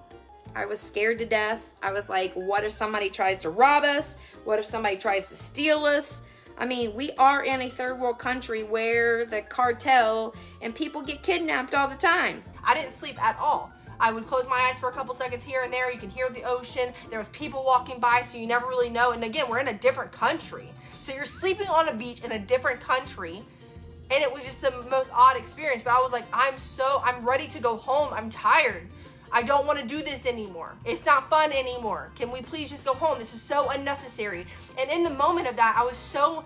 I was scared to death. I was like, what if somebody tries to rob us? What if somebody tries to steal us? I mean, we are in a third world country where the cartel and people get kidnapped all the time. I didn't sleep at all. I would close my eyes for a couple seconds here and there. You can hear the ocean. There was people walking by, so you never really know. And again, we're in a different country. So you're sleeping on a beach in a different country. And it was just the most odd experience. But I was like, I'm ready to go home. I'm tired. I don't want to do this anymore. It's not fun anymore. Can we please just go home? This is so unnecessary. And in the moment of that, I was so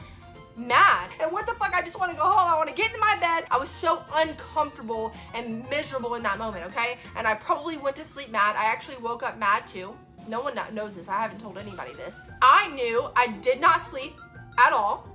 mad. And what the fuck, I just want to go home. I want to get into my bed. I was so uncomfortable and miserable in that moment, okay? And I probably went to sleep mad. I actually woke up mad too. No one knows this. I haven't told anybody this. I knew I did not sleep at all.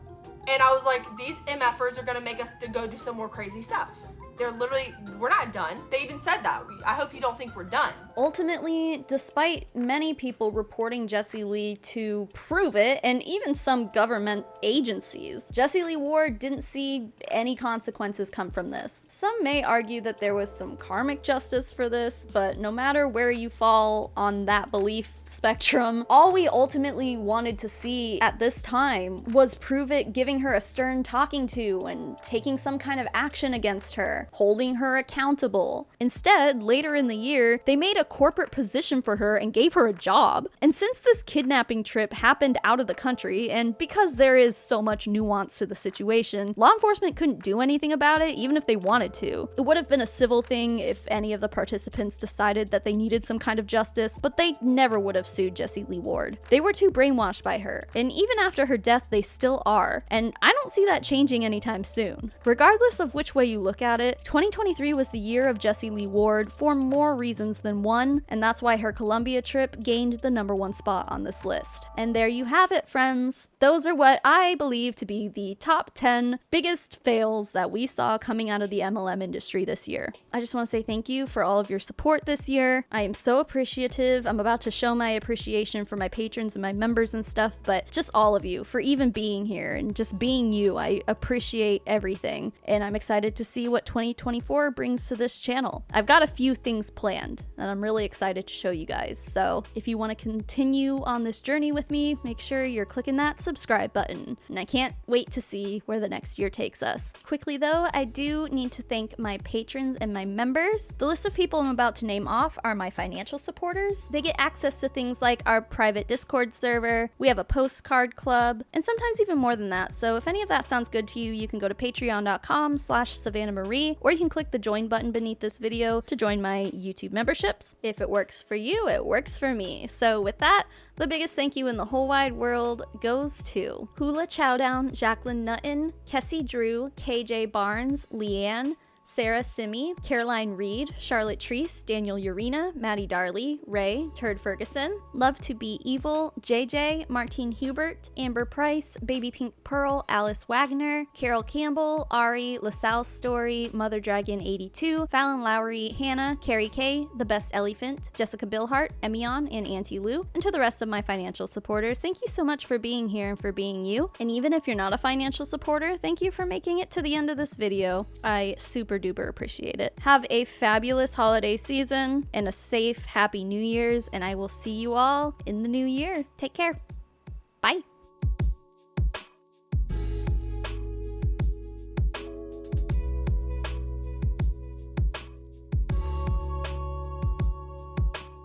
And I was like, these MFers are gonna make us to go do some more crazy stuff. They're literally, we're not done. They even said that. I hope you don't think we're done. Ultimately, despite many people reporting Jessie Lee to prove it, and even some government agencies, Jessie Lee Ward didn't see any consequences come from this. Some may argue that there was some karmic justice for this, but no matter where you fall on that belief spectrum, all we ultimately wanted to see at this time was Prove It giving her a stern talking to and taking some kind of action against her, holding her accountable. Instead, later in the year, they made a corporate position for her and gave her a job. And since this kidnapping trip happened out of the country, and because there is so much nuance to the situation, law enforcement couldn't do anything about it even if they wanted to. It would have been a civil thing if any of the participants decided that they needed some kind of justice, but they never would have sued Jessie Lee Ward. They were too brainwashed by her, and even after her death, they still are. And I don't see that changing anytime soon. Regardless of which way you look at it, 2023 was the year of Jessie Lee Ward for more reasons than one, and that's why her Colombia trip gained the #1 spot on this list. And there you have it, friends. Those are what I believe to be the top 10 biggest fails that we saw coming out of the MLM industry this year. I just want to say thank you for all of your support this year. I am so appreciative. I'm about to show my appreciation for my patrons and my members and stuff, but just all of you for even being here and just being you. I appreciate everything, and I'm excited to see what 2024 brings to this channel. I've got a few things planned, and I'm really excited to show you guys. So if you want to continue on this journey with me, make sure you're clicking that subscribe button, and I can't wait to see where the next year takes us. Quickly though, I do need to thank my patrons and my members. The list of people I'm about to name off are my financial supporters. They get access to things like our private Discord server, we have a postcard club, and sometimes even more than that. So if any of that sounds good to you, you can go to patreon.com/SavannahMarie, or you can click the join button beneath this video to join my YouTube memberships. If it works for you, it works for me. So with that, the biggest thank you in the whole wide world goes to Hula Chowdown, Jacqueline Nutton, Kessie Drew, KJ Barnes, Leanne, Sarah Simi, Caroline Reed, Charlotte Treese, Daniel Urena, Maddie Darley, Ray, Turd Ferguson, Love to Be Evil, JJ, Martine Hubert, Amber Price, Baby Pink Pearl, Alice Wagner, Carol Campbell, Ari, LaSalle Story, Mother Dragon 82, Fallon Lowry, Hannah, Carrie K, The Best Elephant, Jessica Billhart, Emion, and Auntie Lou. And to the rest of my financial supporters, thank you so much for being here and for being you. And even if you're not a financial supporter, thank you for making it to the end of this video. I super duper appreciate it. Have a fabulous holiday season and a safe, happy New Year's, and I will see you all in the new year. Take care. Bye.